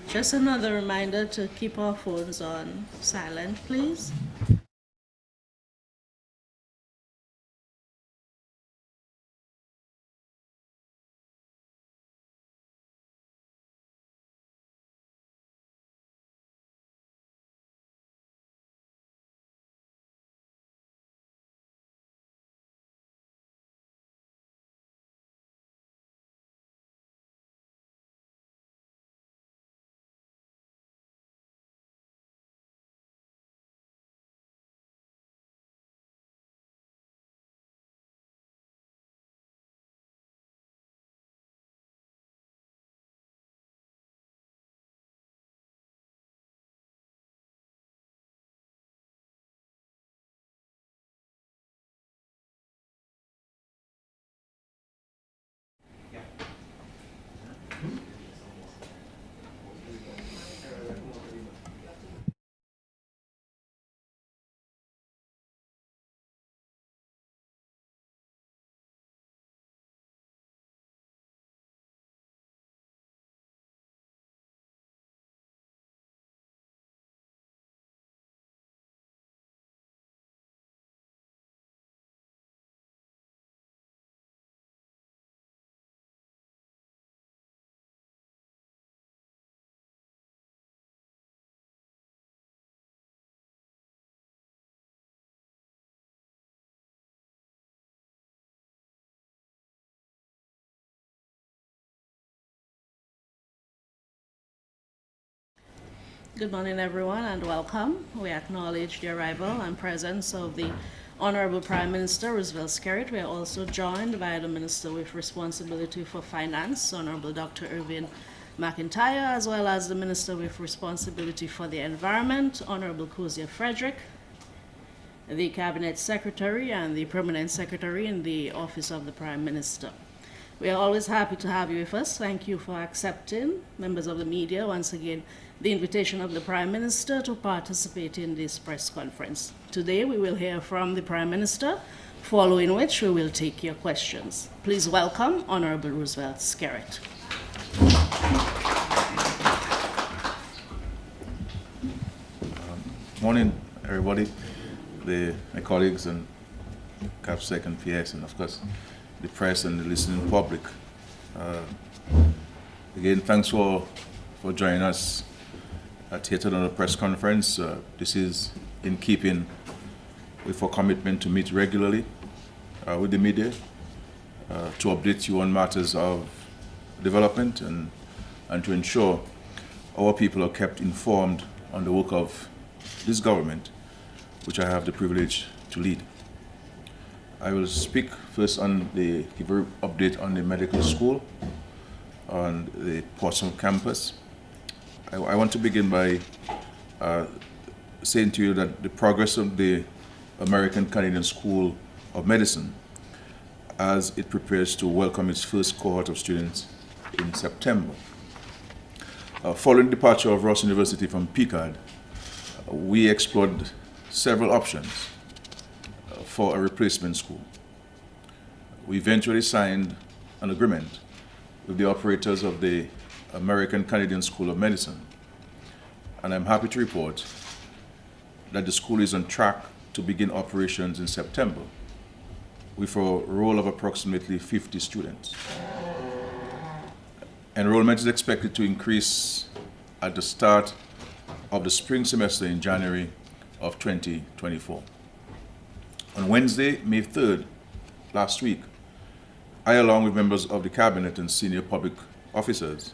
Just another reminder to keep our phones on silent, please. Good morning, everyone, and welcome. We acknowledge the arrival and presence of the Honorable Prime Minister Roosevelt Skerrit. We are also joined by the Minister with responsibility for Finance, Honorable Dr. Irvin McIntyre, as well as the Minister with responsibility for the Environment, Honorable Kozia Frederick, the Cabinet Secretary and the Permanent Secretary in the Office of the Prime Minister. We are always happy to have you with us. Thank you for accepting, members of the media, once again, the invitation of the Prime Minister to participate in this press conference. Today we will hear from the Prime Minister, following which we will take your questions. Please welcome Honorable Roosevelt Skerrit. Morning, everybody, my colleagues and CAPSEC and PS, and of course the press and the listening public. Again, thanks for joining us at yet another press conference. This is in keeping with our commitment to meet regularly with the media to update you on matters of development and to ensure our people are kept informed on the work of this government, which I have the privilege to lead. I will speak first on give an update on the medical school on the Portsmouth campus. I want to begin by saying to you that the progress of the American Canadian School of Medicine as it prepares to welcome its first cohort of students in September. Following the departure of Ross University from PCAD, we explored several options for a replacement school. We eventually signed an agreement with the operators of the American Canadian School of Medicine, and I'm happy to report that the school is on track to begin operations in September with a roll of approximately 50 students. Enrollment is expected to increase at the start of the spring semester in January of 2024. On Wednesday, May 3rd, last week, I, along with members of the Cabinet and senior public officers,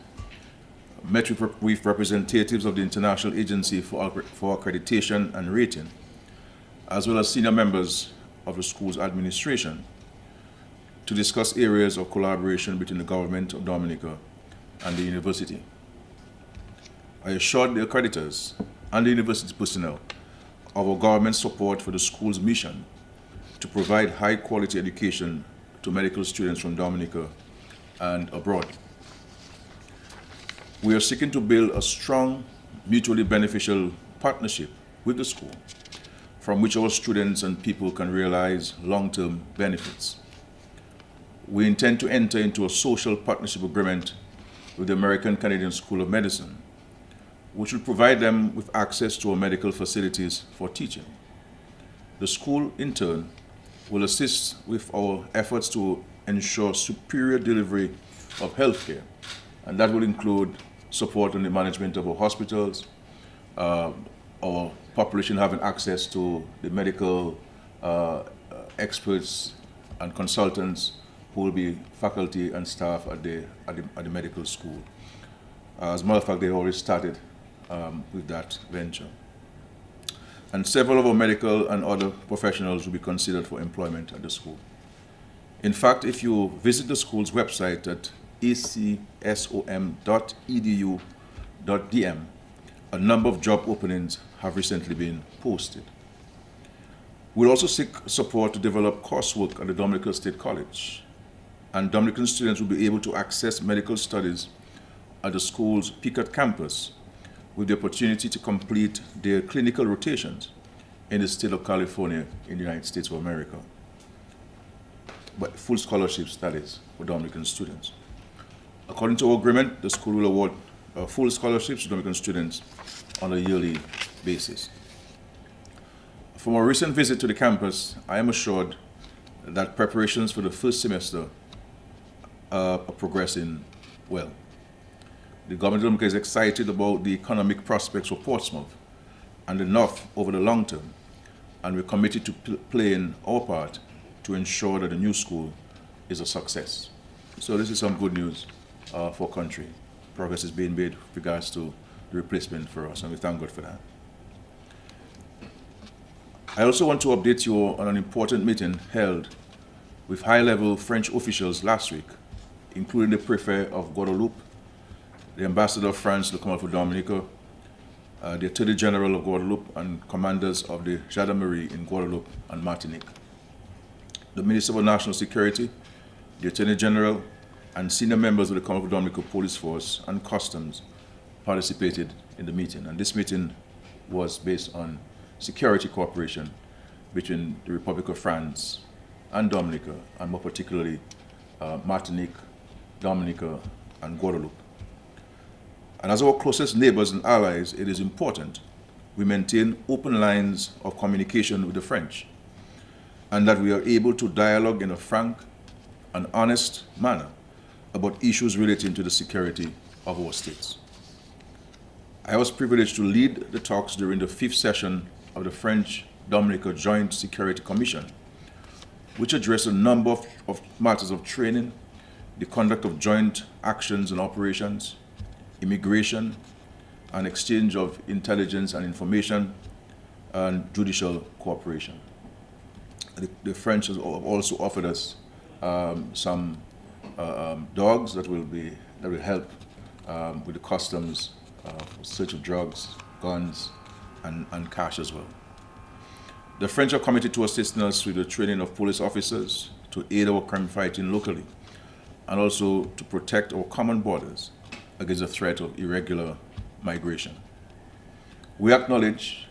met with representatives of the International Agency for Accreditation and Rating, as well as senior members of the school's administration, to discuss areas of collaboration between the government of Dominica and the university. I assured the accreditors and the university personnel of our government's support for the school's mission to provide high-quality education to medical students from Dominica and abroad. We are seeking to build a strong, mutually beneficial partnership with the school, from which our students and people can realize long-term benefits. We intend to enter into a social partnership agreement with the American Canadian School of Medicine which will provide them with access to our medical facilities for teaching. The school, in turn, will assist with our efforts to ensure superior delivery of healthcare, and that will include support in the management of our hospitals, our population having access to the medical experts and consultants who will be faculty and staff at the medical school. As a matter of fact, they already started with that venture. And several of our medical and other professionals will be considered for employment at the school. In fact, if you visit the school's website at acsom.edu.dm, a number of job openings have recently been posted. We'll also seek support to develop coursework at the Dominican State College, and Dominican students will be able to access medical studies at the school's Pickett campus with the opportunity to complete their clinical rotations in the state of California in the United States of America. But full scholarships, that is, for Dominican students. According to our agreement, the school will award full scholarships to Dominican students on a yearly basis. From our recent visit to the campus, I am assured that preparations for the first semester are progressing well. The government of Dominica is excited about the economic prospects for Portsmouth and the North over the long term, and we're committed to playing our part to ensure that the new school is a success. So this is some good news for our country. Progress is being made with regards to the replacement for us, and we thank God for that. I also want to update you on an important meeting held with high-level French officials last week, including the Prefect of Guadeloupe, the Ambassador of France to come out for Dominica, the Attorney General of Guadeloupe, and commanders of the Gendarmerie in Guadeloupe and Martinique. The Minister for National Security, the Attorney General, and senior members of the Commonwealth of Dominica Police Force and Customs participated in the meeting. And this meeting was based on security cooperation between the Republic of France and Dominica, and more particularly Martinique, Dominica, and Guadeloupe. And as our closest neighbors and allies, it is important we maintain open lines of communication with the French, and that we are able to dialogue in a frank and honest manner about issues relating to the security of our states. I was privileged to lead the talks during the 5th session of the French-Dominica Joint Security Commission, which addressed a number of matters of training, the conduct of joint actions and operations, immigration, and exchange of intelligence and information, and judicial cooperation. The French have also offered us some dogs that will help with the customs search of drugs, guns, and cash as well. The French are committed to assisting us with the training of police officers to aid our crime fighting locally, and also to protect our common borders against the threat of irregular migration. We acknowledge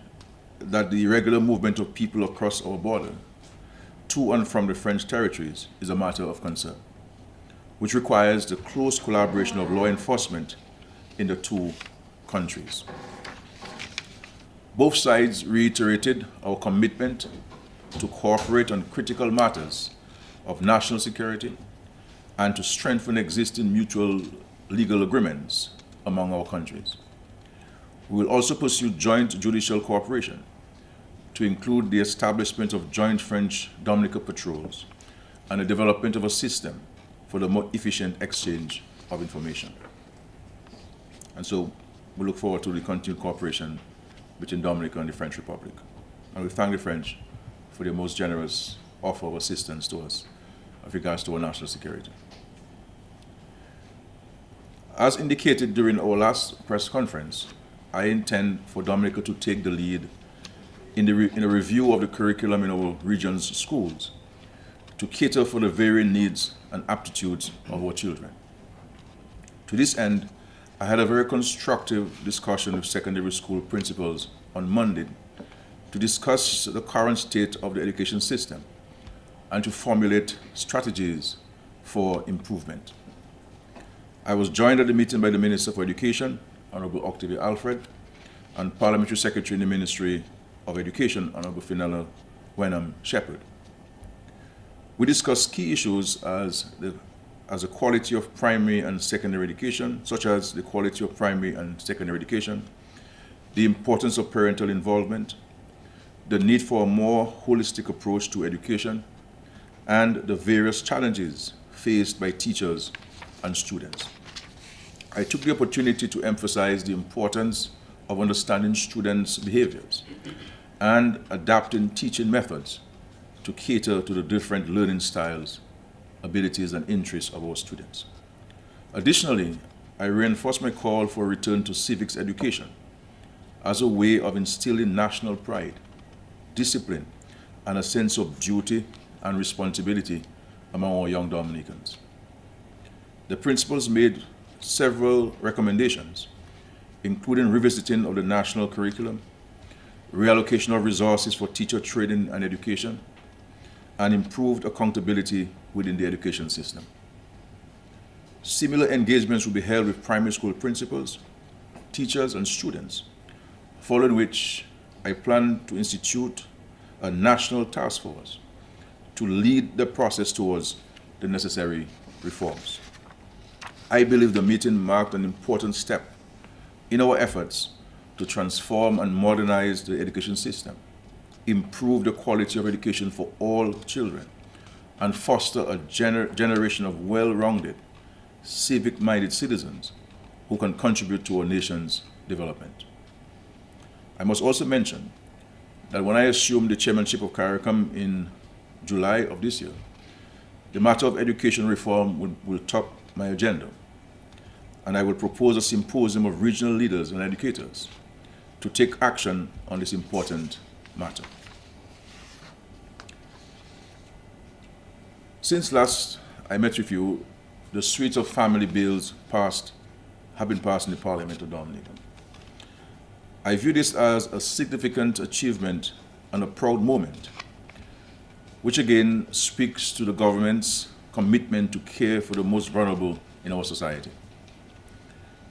that the irregular movement of people across our border to and from the French territories is a matter of concern, which requires the close collaboration of law enforcement in the two countries. Both sides reiterated our commitment to cooperate on critical matters of national security and to strengthen existing mutual legal agreements among our countries. We will also pursue joint judicial cooperation to include the establishment of joint French-Dominica patrols and the development of a system for the more efficient exchange of information. And so we look forward to the continued cooperation between Dominica and the French Republic. And we thank the French for their most generous offer of assistance to us with regards to our national security. As indicated during our last press conference, I intend for Dominica to take the lead in a review of the curriculum in our region's schools to cater for the varying needs and aptitudes of our children. To this end, I had a very constructive discussion with secondary school principals on Monday to discuss the current state of the education system and to formulate strategies for improvement. I was joined at the meeting by the Minister for Education, Honorable Octavia Alfred, and Parliamentary Secretary in the Ministry of Education, Honorable Fenella Wenham Shepherd. We discussed key issues as the quality of primary and secondary education, such as the quality of primary and secondary education, the importance of parental involvement, the need for a more holistic approach to education, and the various challenges faced by teachers and students. I took the opportunity to emphasize the importance of understanding students' behaviors and adapting teaching methods to cater to the different learning styles, abilities, and interests of our students. Additionally, I reinforced my call for a return to civics education as a way of instilling national pride, discipline, and a sense of duty and responsibility among our young Dominicans. The principals made several recommendations, including revisiting of the national curriculum, reallocation of resources for teacher training and education, and improved accountability within the education system. Similar engagements will be held with primary school principals, teachers, and students, following which I plan to institute a national task force to lead the process towards the necessary reforms. I believe the meeting marked an important step in our efforts to transform and modernize the education system, improve the quality of education for all children, and foster a generation of well-rounded, civic-minded citizens who can contribute to our nation's development. I must also mention that when I assumed the chairmanship of CARICOM in July of this year, the matter of education reform will top my agenda, and I will propose a symposium of regional leaders and educators to take action on this important matter. Since last I met with you, the suite of family bills have been passed in the Parliament of Dominica. I view this as a significant achievement and a proud moment, which again speaks to the government's commitment to care for the most vulnerable in our society.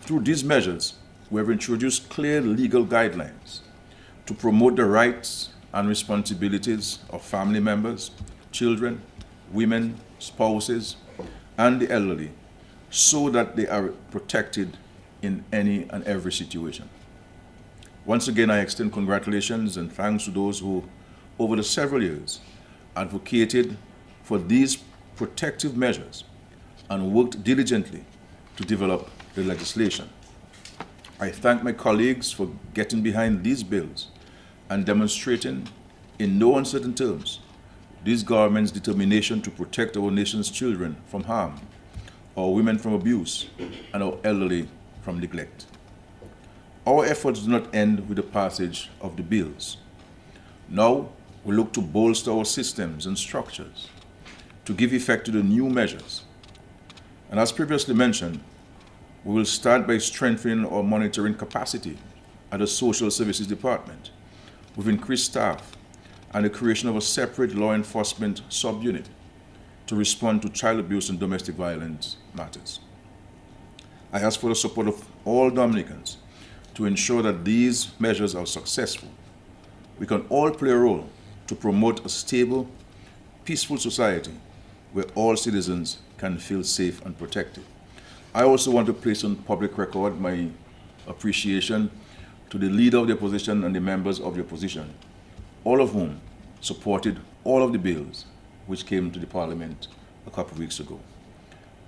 Through these measures, we have introduced clear legal guidelines to promote the rights and responsibilities of family members, children, women, spouses, and the elderly, so that they are protected in any and every situation. Once again, I extend congratulations and thanks to those who, over the several years, advocated for these protective measures and worked diligently to develop the legislation. I thank my colleagues for getting behind these bills and demonstrating, in no uncertain terms, this government's determination to protect our nation's children from harm, our women from abuse, and our elderly from neglect. Our efforts do not end with the passage of the bills. Now, we look to bolster our systems and structures to give effect to the new measures. And as previously mentioned, we will start by strengthening our monitoring capacity at the Social Services Department with increased staff and the creation of a separate law enforcement subunit to respond to child abuse and domestic violence matters. I ask for the support of all Dominicans to ensure that these measures are successful. We can all play a role to promote a stable, peaceful society where all citizens can feel safe and protected. I also want to place on public record my appreciation to the leader of the opposition and the members of the opposition, all of whom supported all of the bills which came to the Parliament a couple of weeks ago.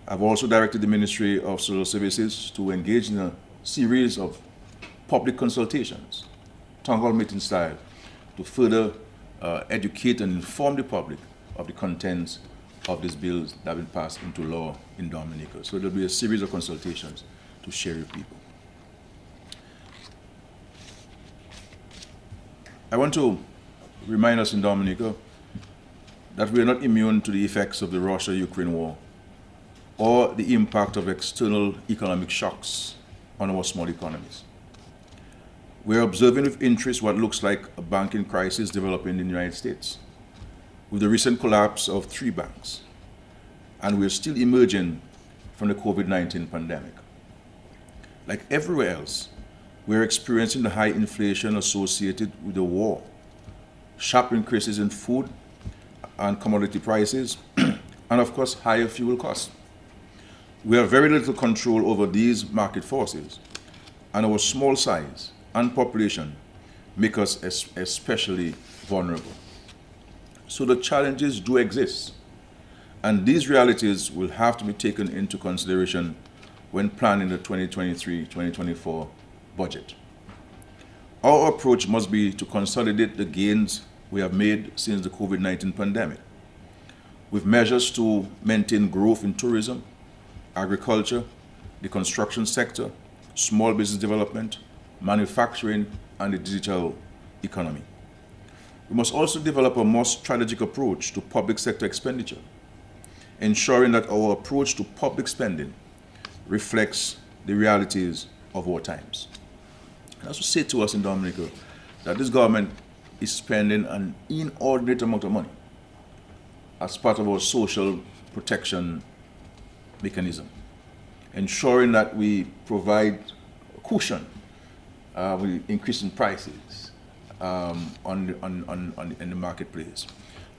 I've also directed the Ministry of Social Services to engage in a series of public consultations, town hall meeting style, to further educate and inform the public of the contents of these bills that have been passed into law in Dominica. So there'll be a series of consultations to share with people. I want to remind us in Dominica that we are not immune to the effects of the Russia-Ukraine war or the impact of external economic shocks on our small economies. We are observing with interest what looks like a banking crisis developing in the United States, with the recent collapse of 3 banks, and we are still emerging from the COVID-19 pandemic. like everywhere else, we're experiencing the high inflation associated with the war, sharp increases in food and commodity prices, and of course, higher fuel costs. We have very little control over these market forces, and our small size and population make us especially vulnerable. So the challenges do exist, and these realities will have to be taken into consideration when planning the 2023-2024 budget. Our approach must be to consolidate the gains we have made since the COVID-19 pandemic, with measures to maintain growth in tourism, agriculture, the construction sector, small business development, manufacturing, and the digital economy. We must also develop a more strategic approach to public sector expenditure, ensuring that our approach to public spending reflects the realities of our times. I also say to us in Dominica that this government is spending an inordinate amount of money as part of our social protection mechanism, ensuring that we provide a cushion with increasing prices in the marketplace.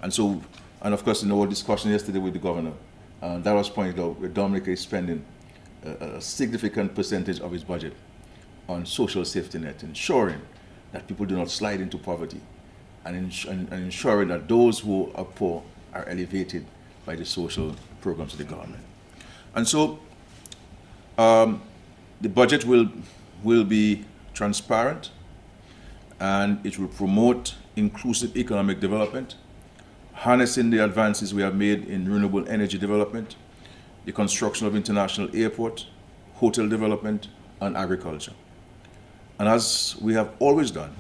And of course, in our discussion yesterday with the governor, that was pointed out where Dominica is spending a significant percentage of its budget on social safety net, ensuring that people do not slide into poverty, and ensuring that those who are poor are elevated by the social programs of the government. And so the budget will be transparent, and it will promote inclusive economic development, harnessing the advances we have made in renewable energy development, the construction of international airport, hotel development, and agriculture. And as we have always done,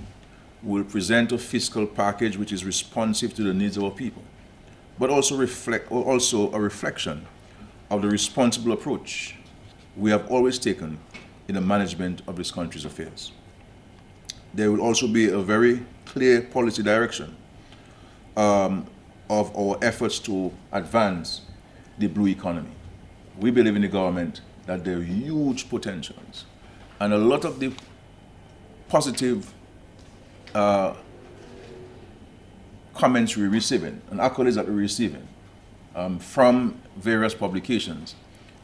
we will present a fiscal package which is responsive to the needs of our people, but also a reflection of the responsible approach we have always taken in the management of this country's affairs. There will also be a very clear policy direction of our efforts to advance the blue economy. We believe in the government that there are huge potentials, and a lot of the positive comments we're receiving and accolades that we're receiving from various publications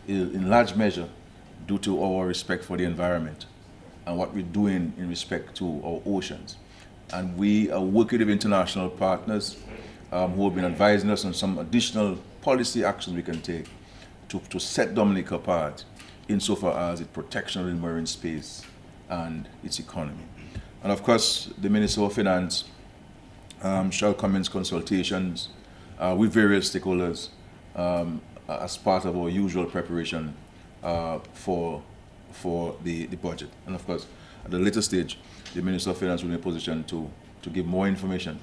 is in large measure due to our respect for the environment and what we're doing in respect to our oceans. And we are working with international partners who have been advising us on some additional policy actions we can take to set Dominica apart insofar as its protection of the marine space and its economy. And of course, the Minister of Finance shall commence consultations with various stakeholders as part of our usual preparation for the budget. And of course, at a later stage, the Minister of Finance will be in a position to give more information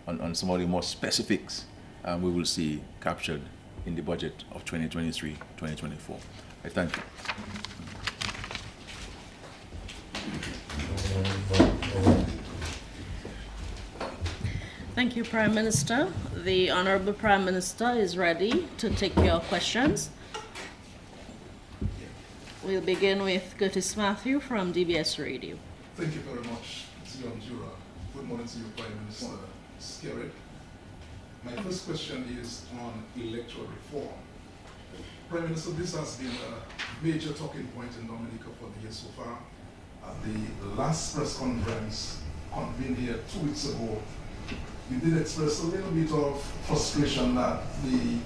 on some of the more specifics we will see captured in the budget of 2023-2024. I thank you. Thank you, Prime Minister. The Honorable Prime Minister is ready to take your questions. We'll begin with Curtis Matthew from DBS Radio. Thank you very much, Mr. Jura. Good morning to you, Prime Minister Skerrit. My first question is on electoral reform. Prime Minister, this has been a major talking point in Dominica for the year so far. At the last press conference convened here 2 weeks ago, you did express a little bit of frustration that the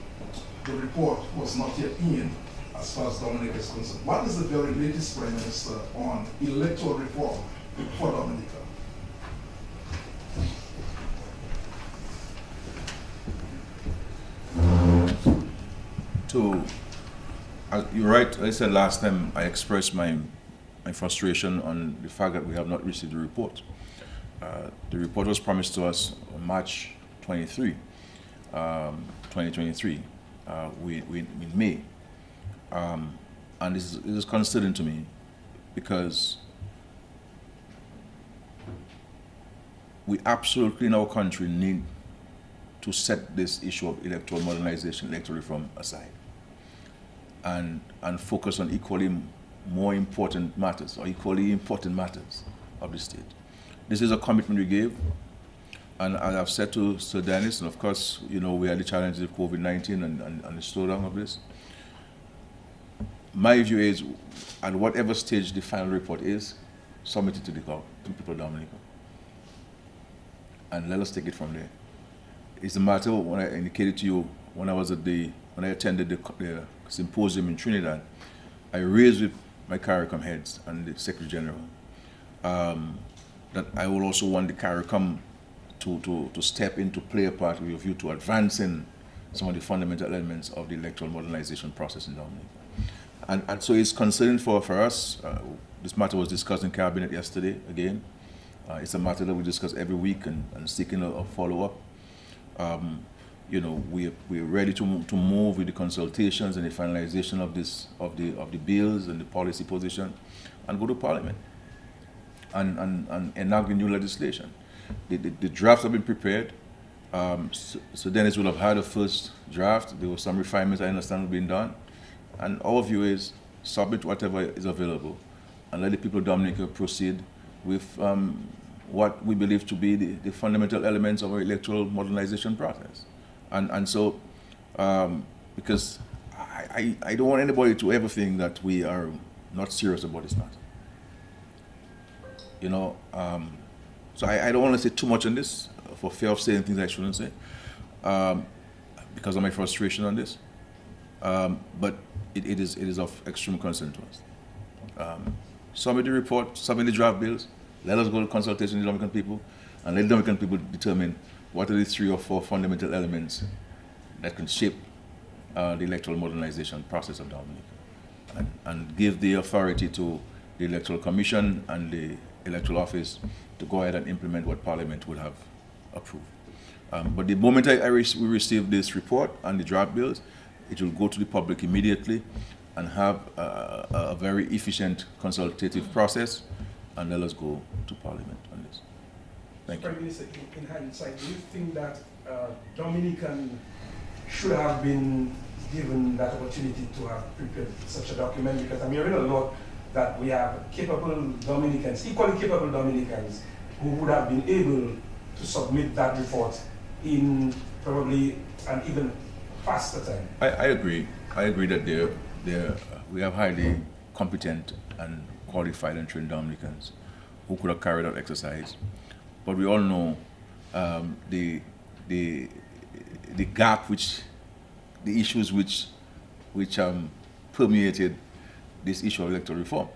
report was not yet in as far as Dominica is concerned. What is the very latest, Prime Minister, on electoral reform for Dominica? You're right. I said last time I expressed my frustration on the fact that we have not received the report. The report was promised to us on March 23, 2023, in May. And this is concerning to me because we absolutely in our country need to set this issue of electoral modernization, electoral reform aside and focus on equally more important matters, or equally important matters of the state. This is a commitment we gave, and as I've said to Sir Dennis, and of course, you know, we had the challenges of COVID-19 and the slowdown of this. My view is, at whatever stage the final report is, submit it to the people of Dominica, and let us take it from there. It's a matter of, when I indicated to you when I attended the symposium in Trinidad, I raised with my CARICOM heads and the Secretary General that I will also want the CARICOM to step in to play a part with a view to advancing some of the fundamental elements of the electoral modernization process in Dominica. And so it's concerning for us. This matter was discussed in Cabinet yesterday again. It's a matter that we discuss every week and seeking a follow-up. You know, we're ready to move with the consultations and the finalization of the bills and the policy position, and go to Parliament and enact the new legislation. The drafts have been prepared. So Dennis will have had a first draft. There were some refinements I understand have been done, and our view is submit whatever is available and let the people of Dominica proceed with what we believe to be the fundamental elements of our electoral modernization process. And so, because I don't want anybody to ever think that we are not serious about this matter. You know, so I don't want to say too much on this for fear of saying things I shouldn't say, because of my frustration on this. But it is of extreme concern to us. Submit the report, submit the draft bills, let us go to consultation with the Dominican people, and let the Dominican people determine what are the 3 or 4 fundamental elements that can shape the electoral modernization process of Dominica, and give the authority to the Electoral Commission and the Electoral Office to go ahead and implement what Parliament would have approved. But the moment we receive this report and the draft bills, it will go to the public immediately and have a very efficient consultative process, and let us go to Parliament on this. Thank you. Prime Minister, in hindsight, do you think that Dominican should have been given that opportunity to have prepared such a document? Because I'm hearing a lot that we have capable Dominicans, equally capable Dominicans, who would have been able to submit that report in probably an even faster time. I agree. I agree that we have highly competent and qualified and trained Dominicans who could have carried out exercise. But we all know the gap, the issues which permeated this issue of electoral reform,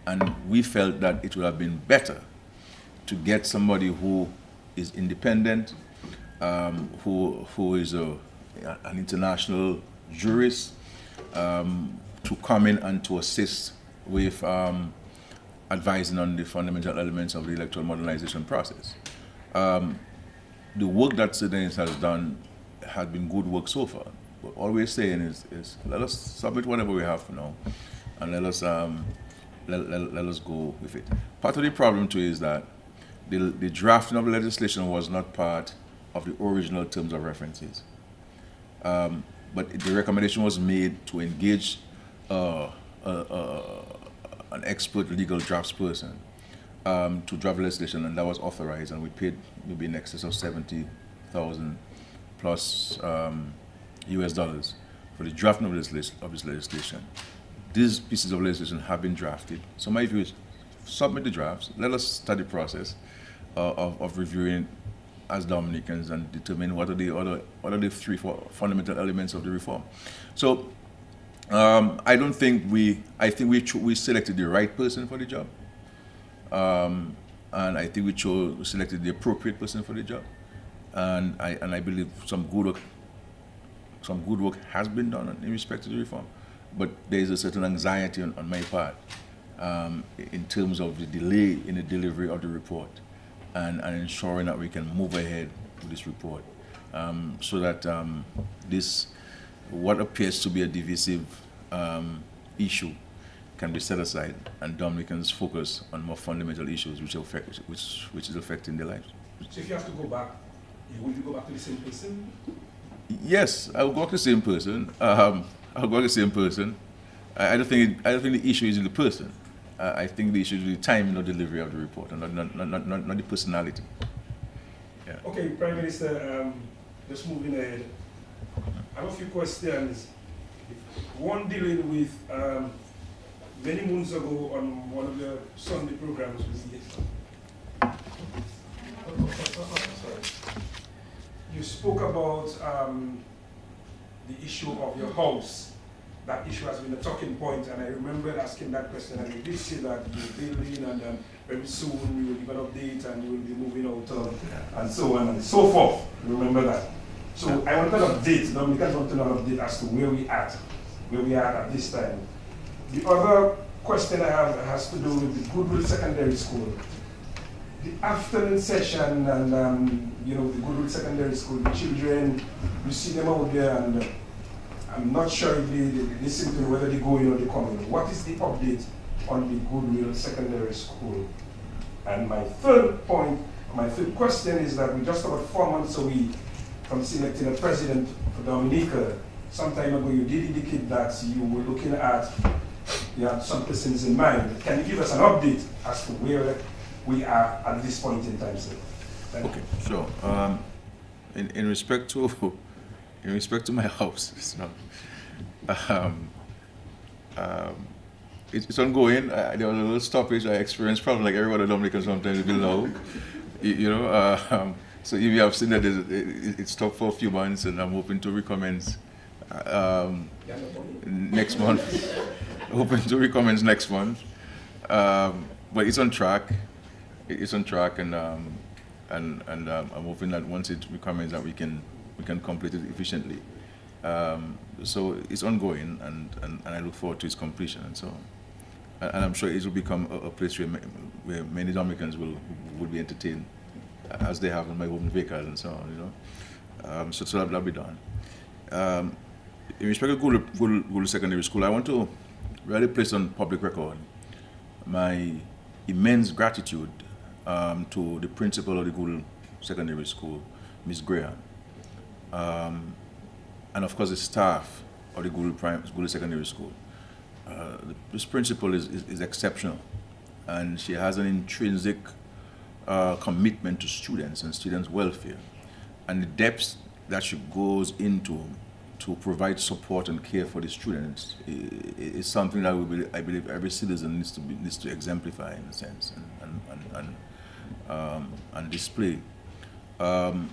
and we felt that it would have been better to get somebody who is independent, who is an international jurist, to come in and to assist with advising on the fundamental elements of the electoral modernization process. The work that Sir Dennis has done has been good work so far. But all we're saying is let us submit whatever we have for now, and let us go with it. Part of the problem too is that the drafting of the legislation was not part of the original terms of references. But the recommendation was made to engage an expert legal draftsperson to draft legislation, and that was authorized, and we paid maybe in excess of $70,000 plus US dollars for the drafting of this legislation. These pieces of legislation have been drafted. So my view is submit the drafts, let us start the process of reviewing as Dominicans and determine what are the 3, 4 fundamental elements of the reform. So I think we selected the right person for the job, and I think we selected the appropriate person for the job, and I believe some good work has been done in respect to the reform, but there is a certain anxiety on my part in terms of the delay in the delivery of the report, and ensuring that we can move ahead with this report, so that this, what appears to be a divisive issue, can be set aside, and Dominicans focus on more fundamental issues which is affecting their lives. So if you have to go back, will you go back to the same person? Yes, I will go to the same person. I'll go to the same person. I don't think the issue is in the person. I think the issue is the timing of delivery of the report, and not the personality. Yeah. Okay, Prime Minister, just moving ahead. I have a few questions. One dealing with many moons ago on one of the Sunday programs you spoke about the issue of your house. That issue has been a talking point, and I remember asking that question, and you did say that you're building, and very soon you will give an update, and you will be moving out, and so on and so forth. Remember that. So I want an update. Dominicans want to know an update as to where we are at this time. The other question I have has to do with the Goodwill Secondary School. The afternoon session, and you know, the Goodwill Secondary School, the children, you see them out there, and I'm not sure if they seem to know whether they go in or they come in. What is the update on the Goodwill Secondary School? And my third question is that we're just about 4 months away from selecting a president for Dominica. Some time ago, you did indicate that you were looking at, you had some persons in mind. Can you give us an update as to where we are at this point in time, sir? Okay, sure. In respect to my house, it's ongoing. There was a little stoppage. I experienced probably like every other Dominican sometimes below, so if you have seen that it stopped for a few months, and I'm hoping to recommence next month. Hoping to recommence next month, but it's on track. It's on track, and I'm hoping that once it recommences that we can complete it efficiently. So it's ongoing, and I look forward to its completion, and so on. And I'm sure it will become a place where many Dominicans will be entertained, as they have in my own vehicles and so on. So that'll be done. In respect to Goodwill Secondary School, I want to really place on public record my immense gratitude to the principal of the Goodwill Secondary School, Ms. Graham, and of course the staff of the Goodwill Secondary School. This principal is exceptional, and she has an intrinsic commitment to students and students' welfare, and the depths that she goes into to provide support and care for the students is something that I believe every citizen needs to exemplify, in a sense, and display. And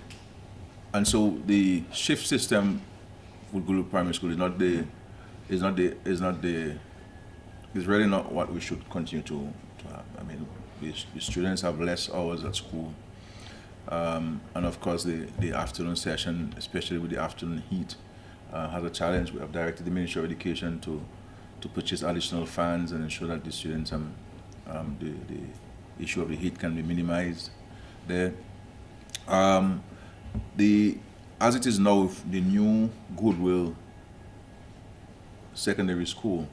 so the shift system with Goodwill Primary School is really not what we should continue to have. I mean, the students have less hours at school, and of course the afternoon session, especially with the afternoon heat, has a challenge. We have directed the Ministry of Education to purchase additional fans and ensure that the students, the issue of the heat can be minimized there. As it is now, the new Goodwill Secondary School,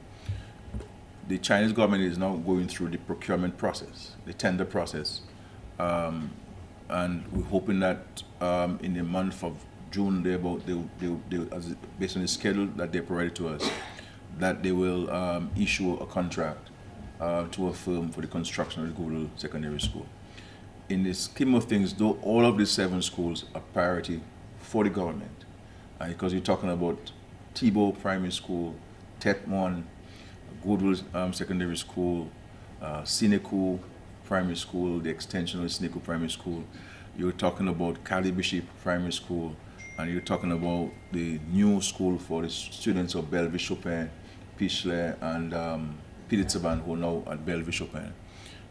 the Chinese government is now going through the procurement process, the tender process, and we're hoping that in the month of June, based on the schedule that they provided to us, that they will issue a contract to a firm for the construction of the Goodwill Secondary School. In the scheme of things, though, all of these 7 schools are priority for the government, because you're talking about Thibault Primary School, Tetmon, Goodwill Secondary School, Sineku Primary School, the extension of Sineku Primary School. You're talking about Cali Bishop Primary School, and you're talking about the new school for the students of Bellevue Chopin, Pichler, and Piditsaban, who are now at Bellevue Chopin.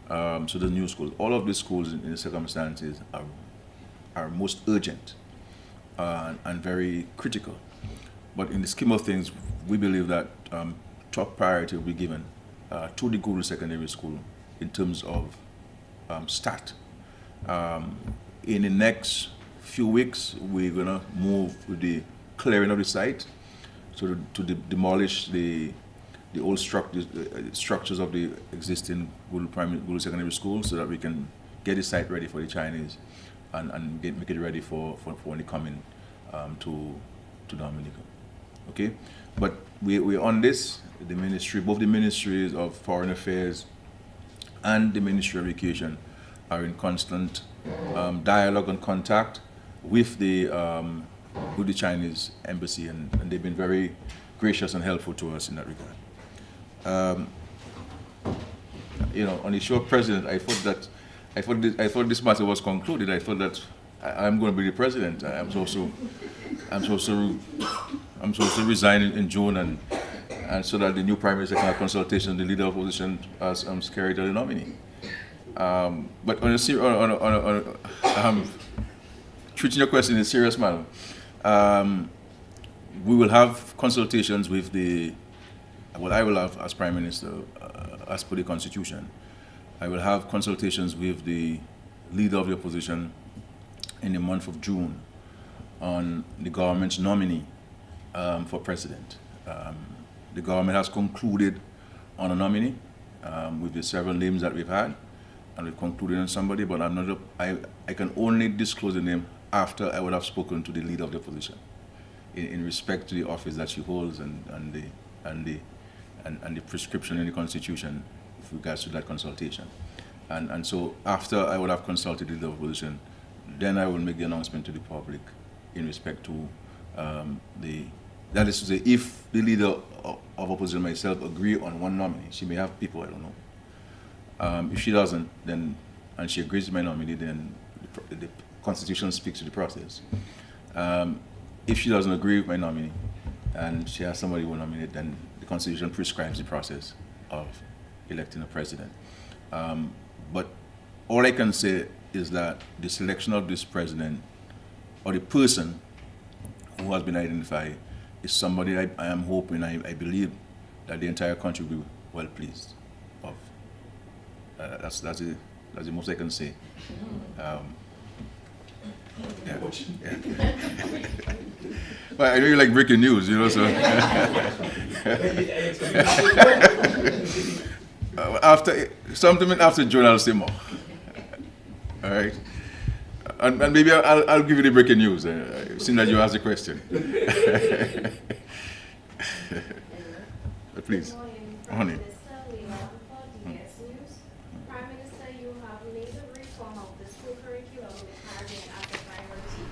So the new schools. All of these schools, in the circumstances, are most urgent and very critical. But in the scheme of things, we believe that top priority will be given to the Goodwill Secondary School in terms of start. In the next few weeks, we're going to move with the clearing of the site, so to demolish the old structures of the existing Goodwill Secondary School, so that we can get the site ready for the Chinese and make it ready for when they come in to Dominica. Okay? But we're on this. The ministry, both the ministries of Foreign Affairs and the Ministry of Education are in constant dialogue and contact with the Chinese embassy, and they've been very gracious and helpful to us in that regard. On the issue of president, I thought this matter was concluded. I thought that I'm going to be the president. I'm supposed to resign in June, and so that the new prime minister can have consultation with the leader of opposition as Skerrit as the nominee. But treating your question in a serious manner, we will have consultations with I will have as prime minister, as per the constitution. I will have consultations with the leader of the opposition in the month of June on the government's nominee for president. The government has concluded on a nominee with the several names that we've had, and we've concluded on somebody, but I can only disclose the name after I would have spoken to the leader of the opposition in respect to the office that she holds and the prescription in the constitution with regards to that consultation. And so after I would have consulted the leader of the opposition, then I will make the announcement to the public in respect to that is to say, if the leader of opposition myself agree on one nominee. She may have people, I don't know. If she doesn't, then, and she agrees with my nominee, then the constitution speaks to the process. If she doesn't agree with my nominee, and she has somebody who will nominate, then the constitution prescribes the process of electing a president. But all I can say is that the selection of this president, or the person who has been identified, is somebody I am hoping, I believe, that the entire country will be well pleased of. That's the most I can say. Yeah. Well, I know you like breaking news, so. After June, I'll say more. All right. And maybe I'll give you the breaking news, seeing that you asked the question. Please. Honey. Prime Minister, you have made a reform of the school curriculum in the Caribbean as a priority.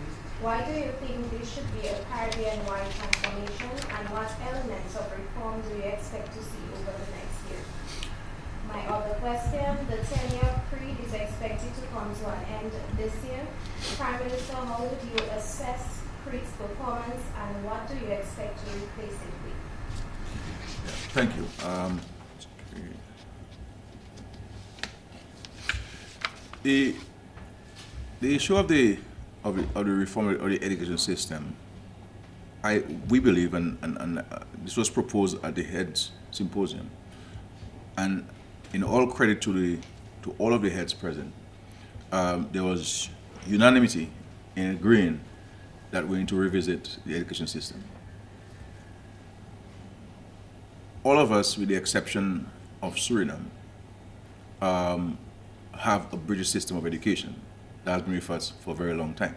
Why do you think this should be a Caribbean-wide transformation, and what elements of reform do you expect to see over the next year? My other question, the 10-year creed is expected to come to an end this year. Prime Minister, how would you assess creed's performance, and what do you expect to replace it with? Thank you. The issue of the reform of the education system, we believe, and this was proposed at the Heads Symposium, and in all credit to all of the heads present, there was unanimity in agreeing that we need to revisit the education system. All of us, with the exception of Suriname, have a British system of education that has been with us for a very long time.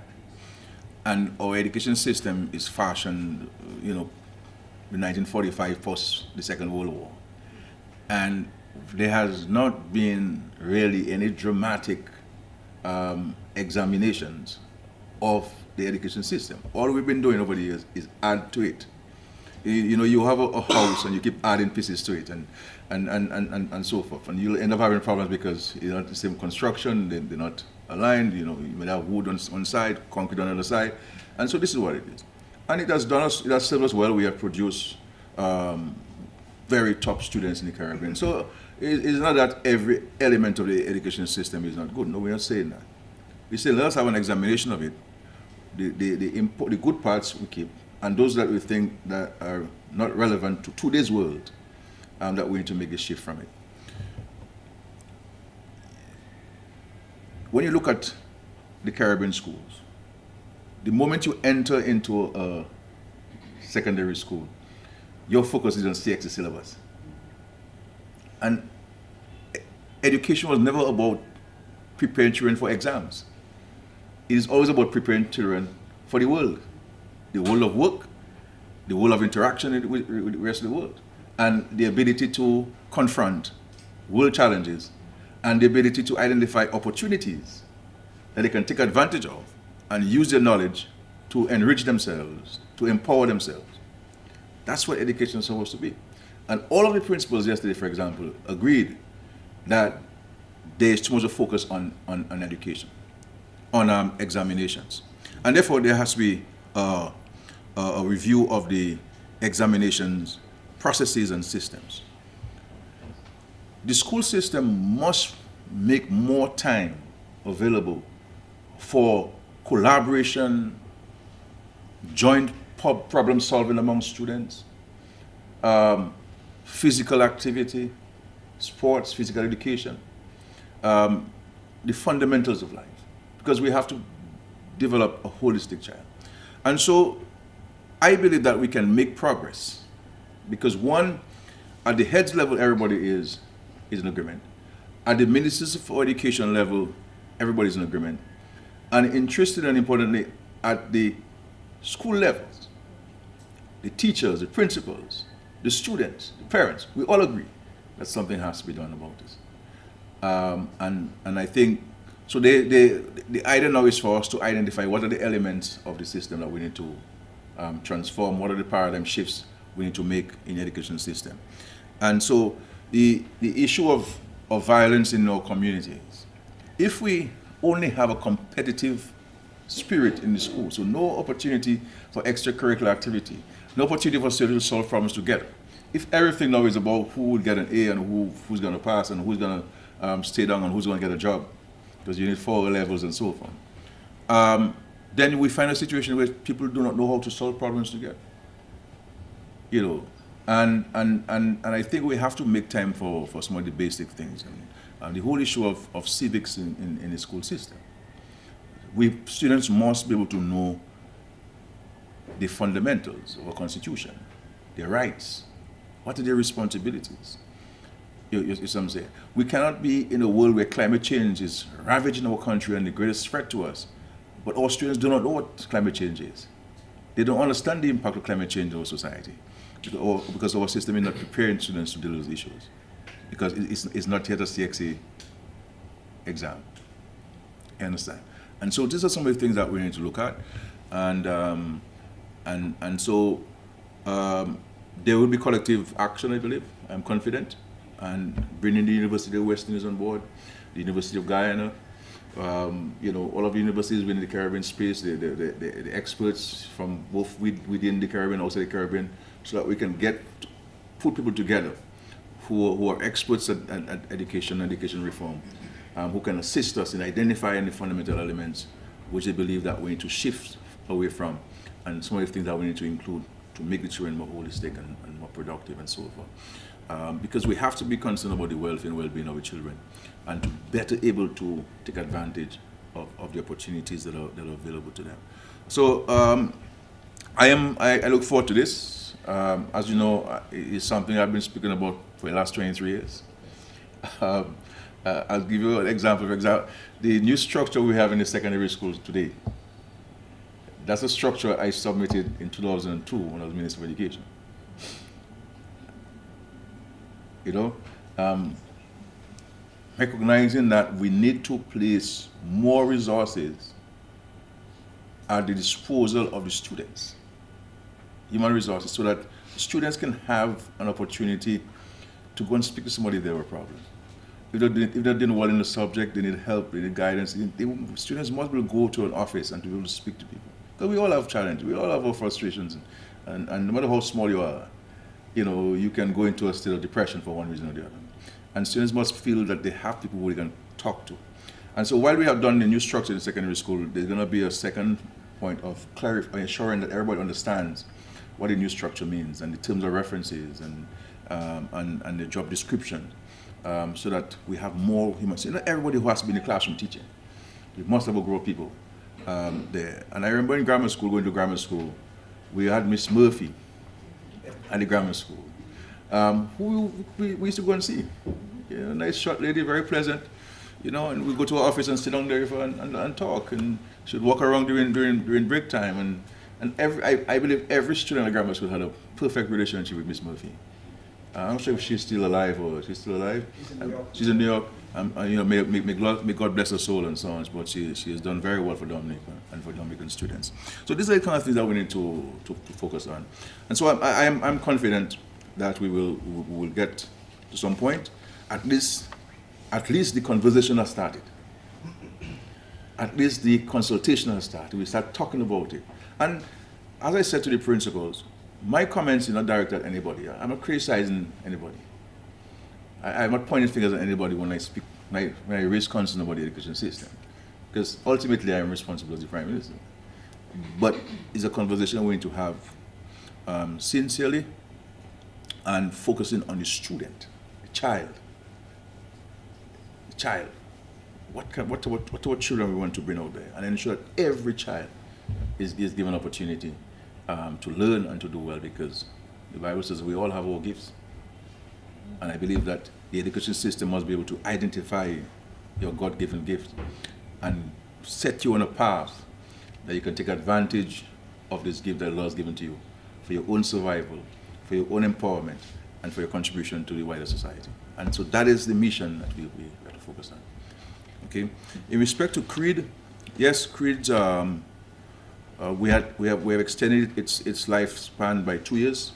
And our education system is fashioned, in 1945 post the Second World War. And there has not been really any dramatic examinations of the education system. All we've been doing over the years is add to it. You have a house and you keep adding pieces to it and so forth. And you'll end up having problems because you're not the same construction, they're not aligned, you may have wood on one side, concrete on the other side. And so this is what it is. And it has served us well. We have produced very top students in the Caribbean. So it's not that every element of the education system is not good. No, we're not saying that. We say let's have an examination of it. The good parts we keep, and those that we think that are not relevant to today's world, that we need to make a shift from it. When you look at the Caribbean schools, the moment you enter into a secondary school, your focus is on CXC syllabus. And education was never about preparing children for exams. It is always about preparing children for the world of work, the world of interaction with the rest of the world, and the ability to confront world challenges, and the ability to identify opportunities that they can take advantage of and use their knowledge to enrich themselves, to empower themselves. That's what education is supposed to be. And all of the principals yesterday, for example, agreed that there is too much of focus on education, on examinations. And therefore, there has to be a review of the examinations, processes, and systems. The school system must make more time available for collaboration, joint problem solving among students, physical activity, sports, physical education, the fundamentals of life, because we have to develop a holistic child. And so I believe that we can make progress, because one, at the heads level, everybody is in agreement. At the ministers for education level, everybody's in agreement. And interestingly and importantly, at the school levels, the teachers, the principals, the students, the parents, we all agree that something has to be done about this. And I think, so the idea now is for us to identify what are the elements of the system that we need to transform, what are the paradigm shifts we need to make in the education system. And so the issue of violence in our communities, if we only have a competitive spirit in the school, so no opportunity for extracurricular activity, no opportunity for students to solve problems together. If everything now is about who will get an A and who's going to pass and who's going to stay down and who's going to get a job, because you need 4 levels and so forth, then we find a situation where people do not know how to solve problems together. You know, and I think we have to make time for some of the basic things. And the whole issue of civics in the school system. Students must be able to know the fundamentals of a constitution, their rights, what are their responsibilities. You see what I'm saying? We cannot be in a world where climate change is ravaging our country and the greatest threat to us, but our students do not know what climate change is. They don't understand the impact of climate change on our society, because our system is not preparing students to deal with those issues, because it's not yet a CXA exam. You understand? And so these are some of the things that we need to look at, and so there will be collective action, I believe. I'm confident, and bringing the University of West Indies on board, the University of Guyana, you know, all of the universities within the Caribbean space, the experts from both within the Caribbean and outside the Caribbean, so that we can put people together who are experts at education reform, who can assist us in identifying the fundamental elements which they believe that we need to shift away from, and some of the things that we need to include to make the children more holistic and more productive and so forth. Because we have to be concerned about the welfare and well-being of the children, and to better able to take advantage of the opportunities that are available to them. So I look forward to this. As you know, it's something I've been speaking about for the last 23 years. I'll give you an example. For example, the new structure we have in the secondary schools today, that's a structure I submitted in 2002 when I was Minister of Education. You know, recognizing that we need to place more resources at the disposal of the students, human resources, so that students can have an opportunity to go and speak to somebody if they have a problem. If they're doing well in the subject, they need help, they need guidance. Students must be able to go to an office and to be able to speak to people. Because we all have challenges, we all have our frustrations, and no matter how small you are, you know, you can go into a state of depression for one reason or the other. And students must feel that they have people who they can talk to. And so while we have done the new structure in secondary school, there's going to be a second point of ensuring that everybody understands what the new structure means, and the terms of references, and the job description, so that we have more human. So not everybody who has to be in the classroom teaching. You must have a group of people there. And I remember in grammar school, going to grammar school, we had Miss Murphy at the grammar school, who we used to go and see. You know, nice short lady, very pleasant, you know, and we go to her office and sit down there and talk, and she'd walk around during break time and And I believe every student at grammar school had a perfect relationship with Miss Murphy. I'm not sure if she's still alive or she's still alive. She's in New York. You know, may God bless her soul and so on. But she has done very well for Dominican and for Dominican students. So these are the kind of things that we need to focus on. And so I'm confident that we will get to some point. At least the conversation has started. At least the consultation has started. We start talking about it. And as I said to the principals, my comments are not directed at anybody. I'm not criticizing anybody. I'm not pointing fingers at anybody when I speak, when I raise concern about the education system. Because ultimately I am responsible as the Prime Minister. But it's a conversation we need to have sincerely and focusing on the student, the child. The child. What children we want to bring out there, and ensure that every child is given opportunity to learn and to do well, because the Bible says we all have our gifts. And I believe that the education system must be able to identify your God-given gift and set you on a path that you can take advantage of this gift that the Lord has given to you for your own survival, for your own empowerment, and for your contribution to the wider society. And so that is the mission that we have to focus on. Okay. In respect to Creed, yes, Creed, we have extended its lifespan by 2 years.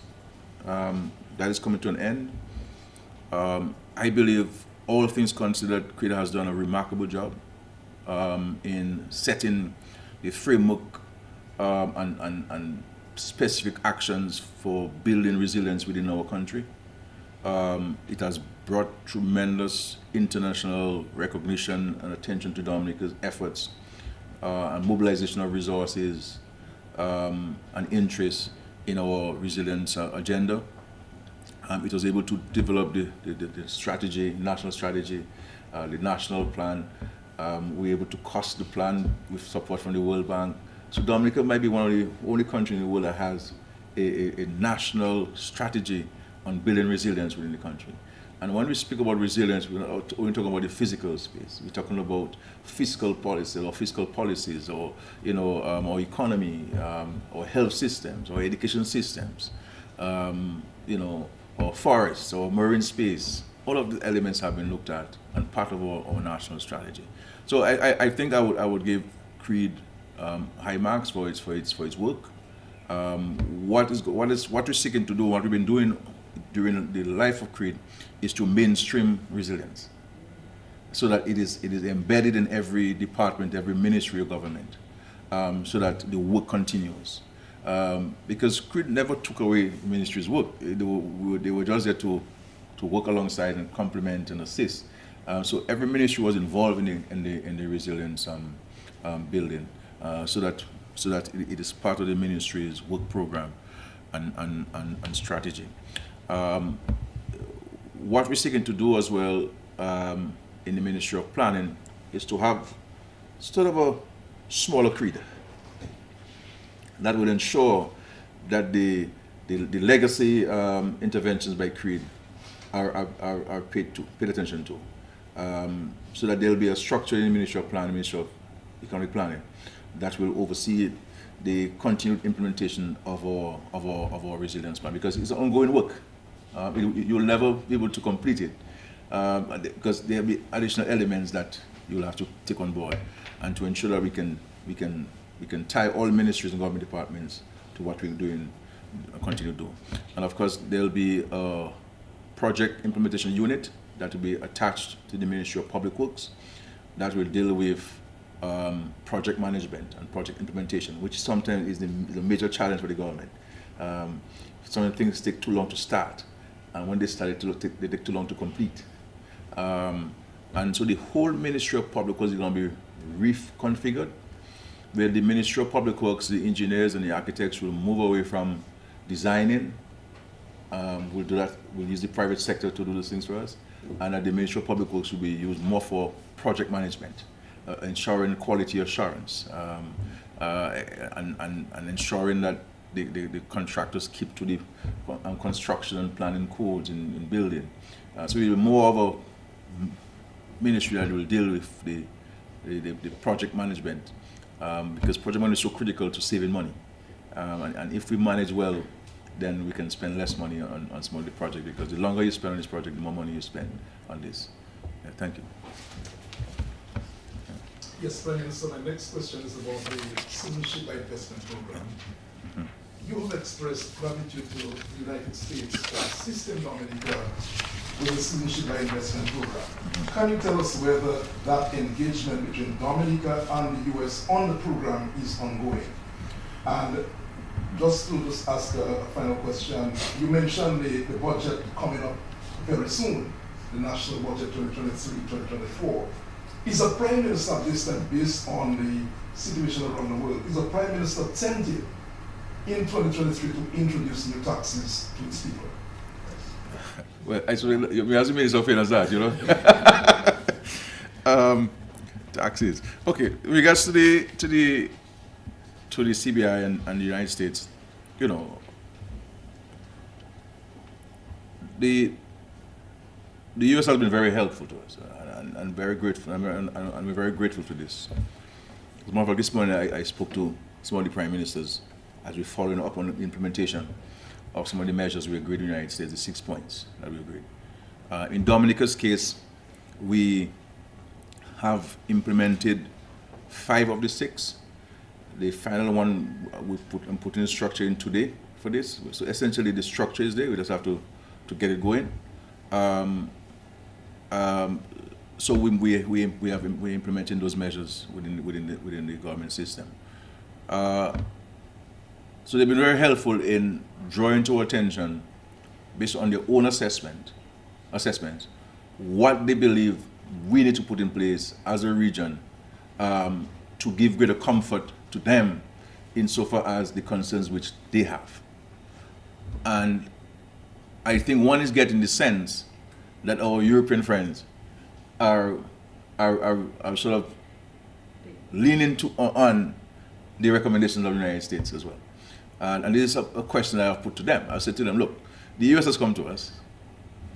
That is coming to an end. I believe, all things considered, Creed has done a remarkable job in setting the framework and specific actions for building resilience within our country. It has brought tremendous international recognition and attention to Dominica's efforts and mobilization of resources and interest in our resilience agenda. It was able to develop the strategy, national strategy, the national plan. We were able to cost the plan with support from the World Bank. So Dominica might be one of the only countries in the world that has a national strategy on building resilience within the country. And when we speak about resilience, we're not only talking about the physical space. We're talking about fiscal policy or fiscal policies, or our economy, or health systems, or education systems, or forests, or marine space. All of the elements have been looked at and part of our national strategy. So I think I would give Creed high marks for its work. What we're seeking to do, what we've been doing during the life of Creed, is to mainstream resilience, so that it is embedded in every department, every ministry of government, so that the work continues. Because Creed never took away the ministry's work; they were just there to work alongside and complement and assist. So every ministry was involved in the resilience building, so that it is part of the ministry's work program and strategy. What we're seeking to do as well in the Ministry of Planning is to have sort of a smaller Creed that will ensure that the legacy interventions by Creed are paid attention to, so that there will be a structure in the Ministry of Planning, Ministry of Economic Planning, that will oversee the continued implementation of our resilience plan, because it's ongoing work. You'll never be able to complete it because there will be additional elements that you'll have to take on board, and to ensure that we can tie all ministries and government departments to what we're doing and continue to do. And of course, there'll be a project implementation unit that will be attached to the Ministry of Public Works that will deal with project management and project implementation, which sometimes is the major challenge for the government. Some things take too long to start, and when they start, they take too long to complete. And so the whole Ministry of Public Works is going to be reconfigured, where the Ministry of Public Works, the engineers and the architects will move away from designing. We'll do that. We'll use the private sector to do those things for us, and the Ministry of Public Works will be used more for project management, ensuring quality assurance, and ensuring that the contractors keep to the construction and planning codes in building. So we'll be more of a ministry that will deal with the project management, because project management is so critical to saving money. And if we manage well, then we can spend less money on some of the project, because the longer you spend on this project, the more money you spend on this. Thank you. Yes, Prime Minister, my next question is about the Citizenship Investment Program. You have expressed gratitude to the United States for assisting Dominica with the Citizenship Investment Program. Can you tell us whether that engagement between Dominica and the US on the program is ongoing? And just to ask a final question, you mentioned the budget coming up very soon, the national budget 2023-2024. Is the Prime Minister this time, based on the situation around the world, is the Prime Minister tempted in 2023 to introduce new taxes to its people? Well, actually, you hasn't made so famous as that, you know. Taxes. Okay, in regards to the CBI and the United States, you know, the US has been very helpful to us, and very grateful, and we're very grateful for this. As a matter of fact, this morning I spoke to some of the prime ministers as we're following up on the implementation of some of the measures we agreed in the United States, the 6 points that we agreed. In Dominica's case, we have implemented 5 of the 6. The final one I'm putting the structure in today for this. So essentially the structure is there, we just have to get it going. So we're implementing those measures within the government system. So they've been very helpful in drawing to our attention, based on their own assessment, what they believe we need to put in place as a region to give greater comfort to them insofar as the concerns which they have. And I think one is getting the sense that our European friends are sort of leaning on the recommendations of the United States as well. And this is a question I have put to them. I said to them, look, the US has come to us.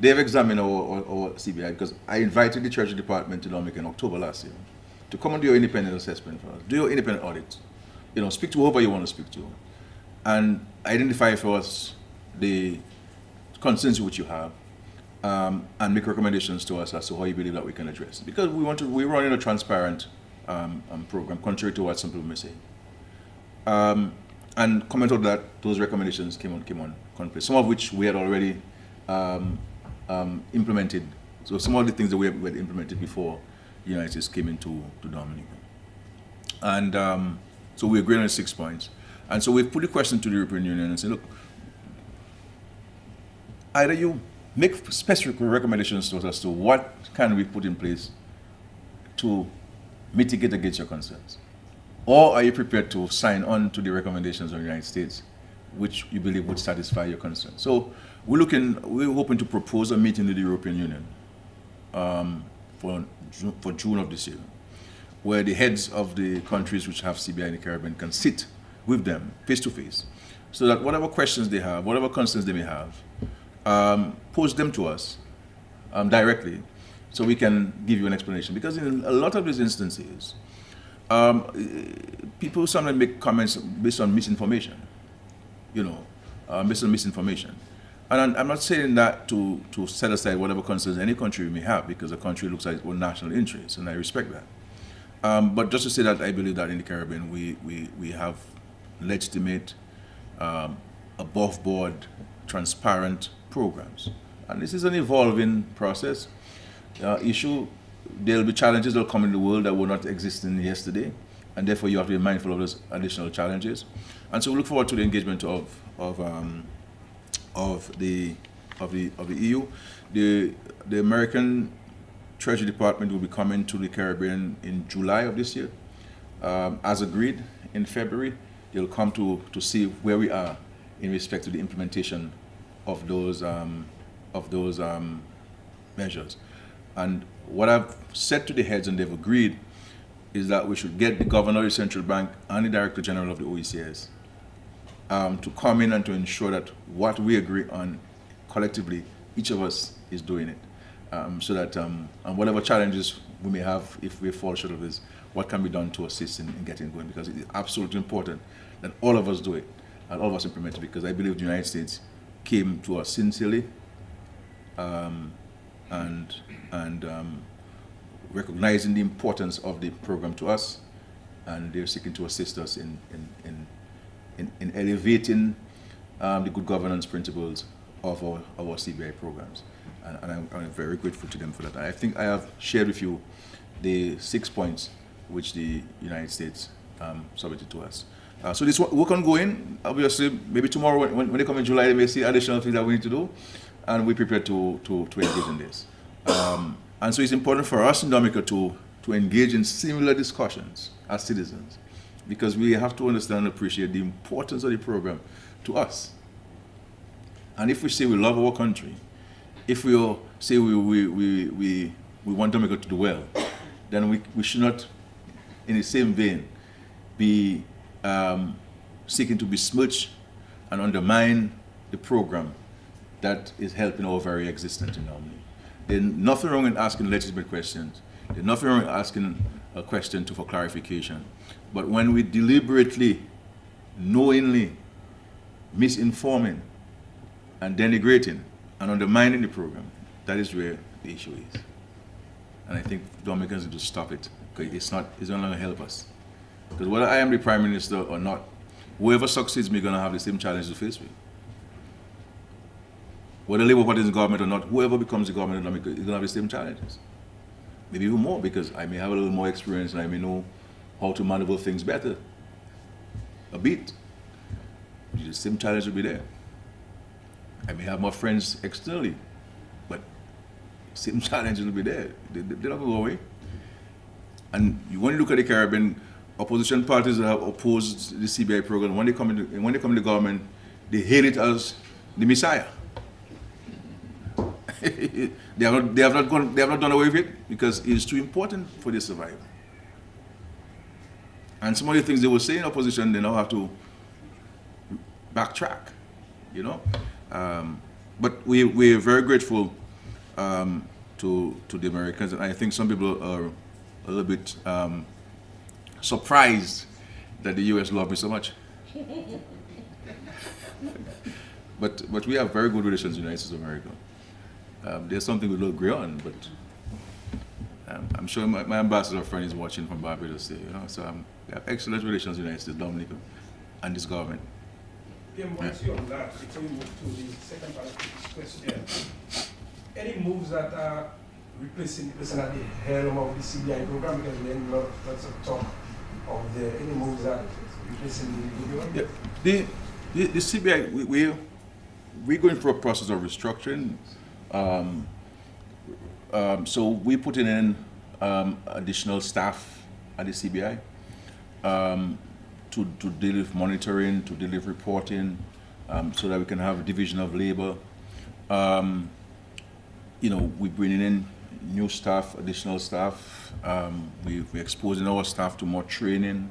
They've examined our CBI, because I invited the Treasury Department to Dominica in October last year to come and do your independent assessment for us, do your independent audit, you know, speak to whoever you want to speak to, and identify for us the concerns which you have, and make recommendations to us as to how you believe that we can address it. Because we're running a transparent program, contrary to what some people may say. And comment on that, those recommendations came on place, some of which we had already implemented. So some of the things that we had implemented before the United States came into Dominica. And so we agreed on the 6 points. And so we've put a question to the European Union and said, look, either you make specific recommendations to us as to what can we put in place to mitigate against your concerns, or are you prepared to sign on to the recommendations of the United States, which you believe would satisfy your concerns? So we're hoping to propose a meeting with the European Union for June of this year, where the heads of the countries which have CBI in the Caribbean can sit with them face to face, so that whatever questions they have, whatever concerns they may have, pose them to us directly, so we can give you an explanation. Because in a lot of these instances, people sometimes make comments based on misinformation, you know, based on misinformation. And I'm not saying that to set aside whatever concerns any country may have, because a country looks at its own national interests, and I respect that. But just to say that I believe that in the Caribbean we have legitimate, above-board, transparent programs. And this is an evolving process issue. There'll be challenges that will come in the world that were not existing yesterday, and therefore you have to be mindful of those additional challenges. And so we look forward to the engagement of the EU. The American Treasury Department will be coming to the Caribbean in July of this year. As agreed, in February, they'll come to see where we are in respect to the implementation of those measures. And what I've said to the heads, and they've agreed, is that we should get the governor of the central bank and the director general of the OECS to come in and to ensure that what we agree on collectively, each of us is doing it. So that and whatever challenges we may have, if we fall short of this, what can be done to assist in getting going, because it is absolutely important that all of us do it. and all of us implement it, because I believe the United States came to us sincerely and recognizing the importance of the program to us, and they're seeking to assist us in elevating the good governance principles of our CBI programs. And I'm very grateful to them for that. I think I have shared with you the 6 points which the United States submitted to us. So this work ongoing. Obviously, maybe tomorrow when they come in July, they may see additional things that we need to do, and we're prepared to engage in this. And so it's important for us in Dominica to engage in similar discussions as citizens, because we have to understand and appreciate the importance of the program to us. And if we say we love our country, if we all say we want Dominica to do well, then we should not, in the same vein, be seeking to besmirch and undermine the program that is helping our very existence in Normandy. There's nothing wrong in asking legitimate questions. There's nothing wrong in asking a question for clarification. But when we deliberately, knowingly misinforming and denigrating and undermining the program, that is where the issue is. And I think Dominicans need to stop it, because it's not going to help us. Because whether I am the Prime Minister or not, whoever succeeds me is going to have the same challenge to face with. Whether Labour Party is in government or not, whoever becomes the government of Dominica is going to have the same challenges. Maybe even more, because I may have a little more experience and I may know how to maneuver things better. A bit. The same challenge will be there. I may have more friends externally, but the same challenge will be there. They're not going to go away. And when you look at the Caribbean, opposition parties that have opposed the CBI program, when they come into government, they hail it as the Messiah. they have not done away with it, because it is too important for their survival. And some of the things they were saying in opposition, they now have to backtrack, you know. But we're very grateful to the Americans, and I think some people are a little bit surprised that the U.S. love me so much. but we have very good relations with the United States of America. There's something we don't agree on, but I'm sure my ambassador friend is watching from Barbados, you know. So we have excellent relations with the United States, Dominica, and this government. Once you're on that, before we move to the second part of this question, any moves that are replacing the person at the helm of the CBI program, because we had lots of talk of any moves that replacing the government? Yeah. The CBI, we're going through a process of restructuring. So we're putting in additional staff at the CBI to deal with monitoring, to deal with reporting, so that we can have a division of labor. You know, we're bringing in new staff, additional staff. We're exposing our staff to more training,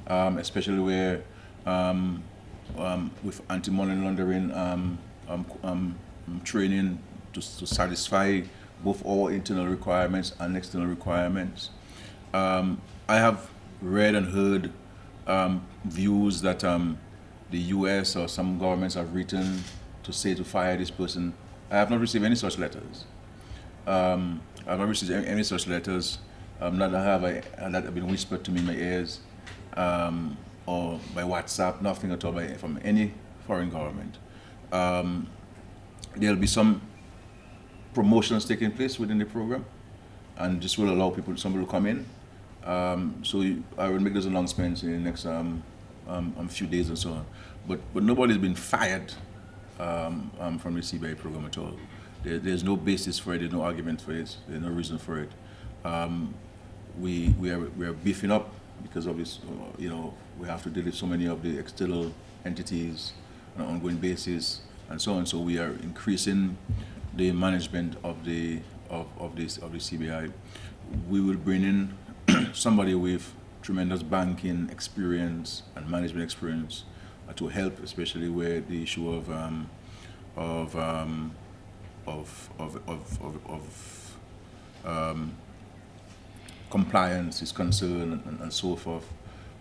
especially where with anti-money laundering training to satisfy both our internal requirements and external requirements. I have read and heard views that the US or some governments have written to say to fire this person. I have not received any such letters. I have not received any such letters. Neither have that have been whispered to me in my ears, or by WhatsApp, nothing at all from any foreign government. There'll be some promotions taking place within the program, and this will allow somebody to come in. So I will make those announcements in the next few days and so on. But nobody's been fired from the CBI program at all. There's no basis for it. There's no argument for it. There's no reason for it. We are beefing up because of this. You know, we have to deal with so many of the external entities on an ongoing basis and so on. So we are increasing the management of the CBI. We will bring in somebody with tremendous banking experience and management experience to help, especially where the issue of compliance is concerned and so forth.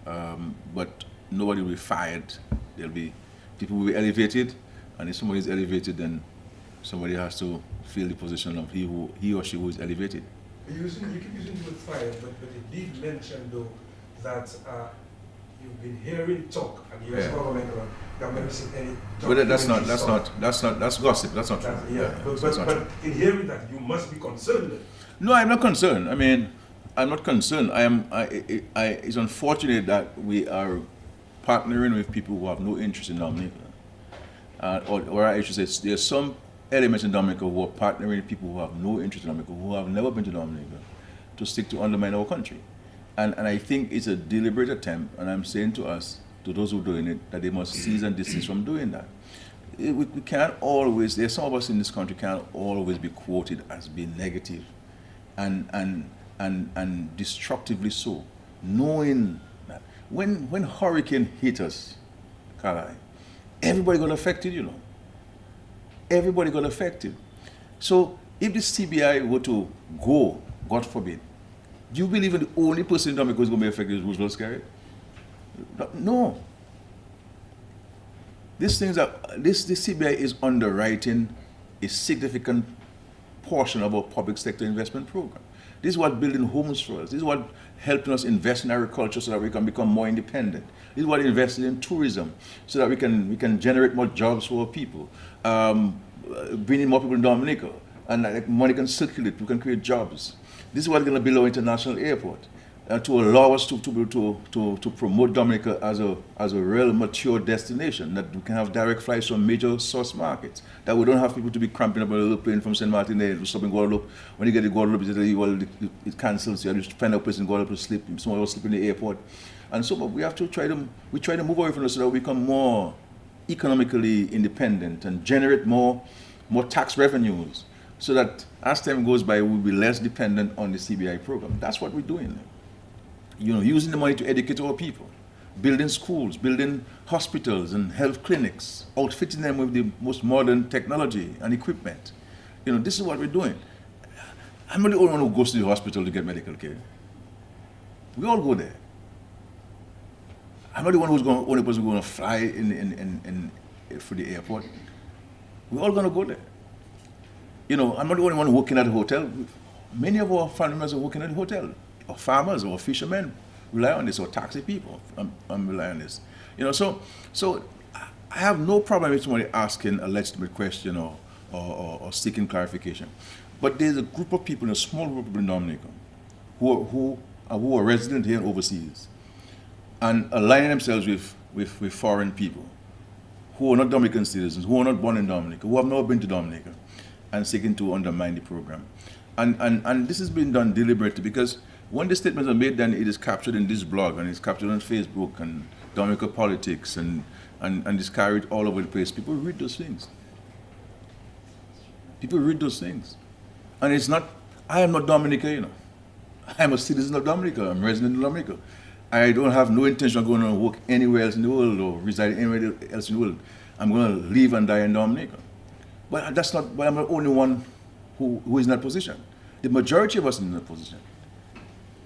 But nobody will be fired. There'll be People will be elevated, and if somebody is elevated, then somebody has to fill the position of he or she who is elevated. You keep using the word fire, but it did mention though that you've been hearing talk and the US government or government isn't any talk. But that's gossip. That's not true. But in hearing that, you must be concerned. No, I'm not concerned. I mean, I'm not concerned. It's unfortunate that we are partnering with people who have no interest in Dominica. Or I should say, there's some elements in Dominica who are partnering with people who have no interest in Dominica, who have never been to Dominica, to seek to undermine our country. And I think it's a deliberate attempt, and I'm saying to us, to those who are doing it, that they must cease and desist from doing that. We can't always, there's some of us in this country can't always be quoted as being negative and destructively so, knowing that when hurricane hit us, Kalai, everybody got affected, you know. Everybody got affected. So if the CBI were to go, God forbid, do you believe the only person in Dominica who's going to be affected is Roosevelt Skerrit? No. This CBI is underwriting a significant portion of our public sector investment program. This is what building homes for us. This is what helping us invest in agriculture so that we can become more independent. This is what investing in tourism so that we can generate more jobs for our people, bringing more people in Dominica, and money can circulate. We can create jobs. This is what's going to build our international airport to allow us to promote Dominica as a real mature destination, that we can have direct flights from major source markets, that we don't have people to be cramping up a little plane from St. Martin to stop in Guadeloupe. When you get to Guadeloupe, it cancels. You have to find a place in Guadeloupe to sleep. Someone will sleep in the airport. And so we have to try to move away from this so that we become more economically independent and generate more tax revenues, so that as time goes by, we'll be less dependent on the CBI program. That's what we're doing. You know, using the money to educate our people, building schools, building hospitals and health clinics, outfitting them with the most modern technology and equipment. You know, this is what we're doing. I'm not the only one who goes to the hospital to get medical care. We all go there. I'm not the only person who's going to fly for the airport. We're all going to go there. You know, I'm not the only one working at a hotel. Many of our family members are working at a hotel. Or farmers or fishermen rely on this, or taxi people rely on this. You know, so I have no problem with somebody asking a legitimate question or seeking clarification. But there's a group of people, a small group of people in Dominica, who are resident here and overseas, and aligning themselves with foreign people who are not Dominican citizens, who are not born in Dominica, who have never been to Dominica, and seeking to undermine the program. And this has been done deliberately, because when the statements are made, then it is captured in this blog, and it's captured on Facebook and Dominica Politics, and it's carried all over the place. People read those things. People read those things. And it's not, I am not Dominica, you know. I'm a citizen of Dominica. I'm resident in Dominica. I don't have no intention of going and work anywhere else in the world or reside anywhere else in the world. I'm going to live and die in Dominica. But I'm the only one who is in that position. The majority of us are in that position.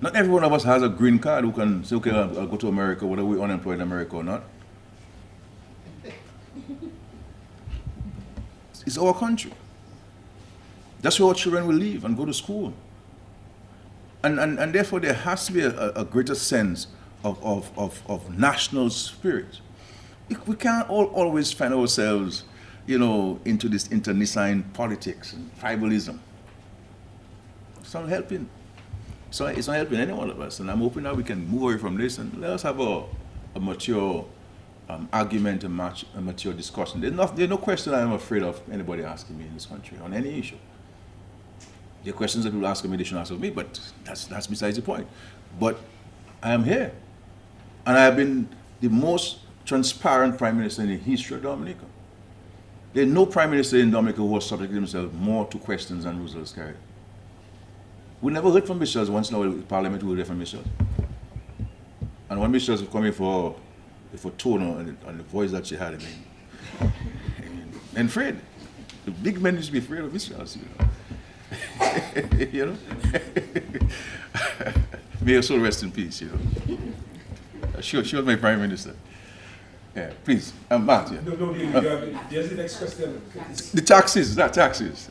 Not every one of us has a green card who can say, okay, I'll go to America, whether we're unemployed in America or not. It's our country. That's where our children will live and go to school. And therefore there has to be a greater sense of national spirit. We can't always find ourselves, you know, into this internecine politics and tribalism. It's not helping. So it's not helping any one of us, and I'm hoping that we can move away from this and let us have a mature argument, a mature discussion. There's no question I am afraid of anybody asking me in this country on any issue. There are questions that people ask me, they shouldn't ask of me, but that's besides the point. But I am here, and I have been the most transparent Prime Minister in the history of Dominica. There's no Prime Minister in Dominica who has subjected himself more to questions than Roosevelt Skerrit. We never heard from Michelle. Once in a while in Parliament we will hear from Michelle. And when Michelle was coming for tone and the voice that she had, and afraid. The big men used to be afraid of Michelle, you know. You know? May her soul rest in peace, you know. She was my Prime Minister. Yeah, please, Matt. Yeah. No, there's the next question. The taxes, not taxes.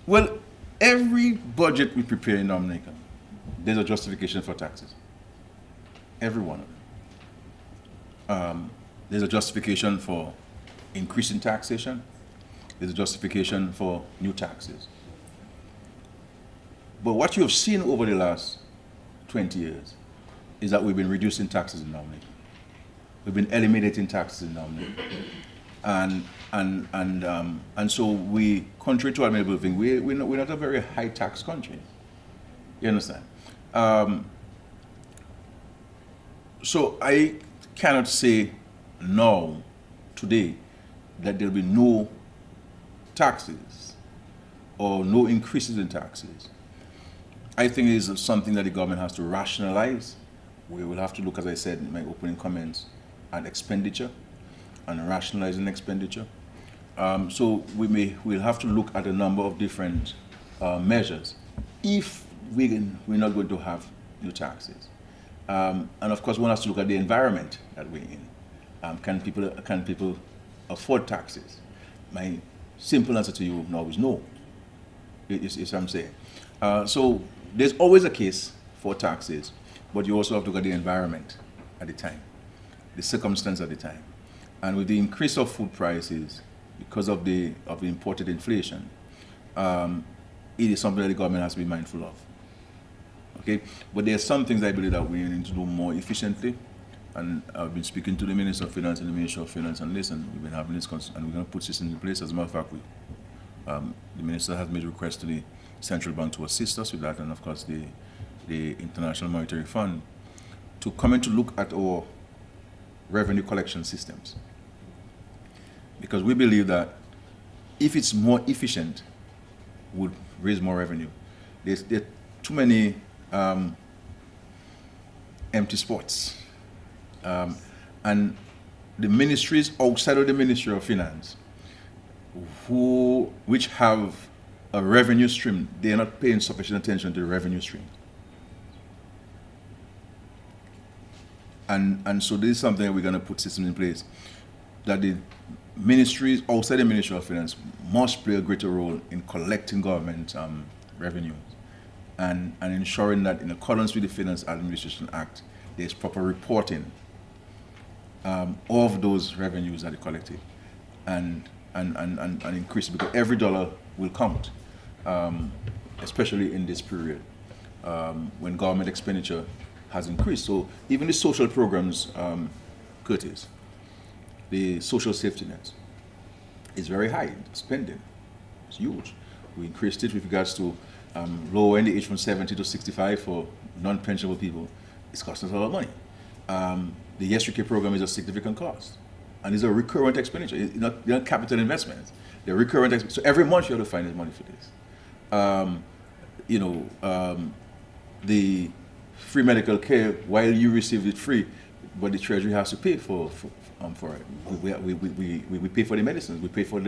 Well, every budget we prepare in Dominica, there's a justification for taxes. Every one of them. There's a justification for increasing taxation. There's a justification for new taxes. But what you have seen over the last 20 years is that we've been reducing taxes in Dominica. We've been eliminating taxes in Dominica. And so we, contrary to our many people think, we're not a very high tax country. You understand? So I cannot say now, today, that there'll be no taxes or no increases in taxes. I think it is something that the government has to rationalize. We will have to look, as I said in my opening comments, at expenditure and rationalizing expenditure. So we'll have to look at a number of different measures if we're not going to have new taxes. And of course, one has to look at the environment that we're in. Can people afford taxes? My simple answer to you now is no. Is what I'm saying. So there's always a case for taxes, but you also have to look at the environment at the time, the circumstance at the time. And with the increase of food prices, because of the imported inflation, it is something that the government has to be mindful of. Okay, but there are some things I believe that we need to do more efficiently. And I've been speaking to the Minister of Finance and the Minister of Finance and this, and we've been having this, and we're going to put systems in place. As a matter of fact, the Minister has made requests to the Central Bank to assist us with that, and of course the International Monetary Fund, to come in to look at our revenue collection systems. Because we believe that if it's more efficient, would raise more revenue. There are too many empty spots. And the ministries outside of the Ministry of Finance, which have a revenue stream, they are not paying sufficient attention to the revenue stream. And so this is something that we're going to put systems in place, that the ministries outside the Ministry of Finance must play a greater role in collecting government revenues and ensuring that in accordance with the Finance Administration Act, there's proper reporting of those revenues that are collected and increase, because every dollar will count, especially in this period when government expenditure has increased. So even the social programs, Curtis, the social safety net is very high spending. It's huge. We increased it with regards to lowering the age from 70 to 65 for non-pensionable people. It's costing us a lot of money. The Yes UK program is a significant cost. And it's a recurrent expenditure. They're not capital investments. They're recurrent expenditure. So every month you have to find money for this. The free medical care, while you receive it free, but the Treasury has to pay for it. We pay for the medicines. We pay for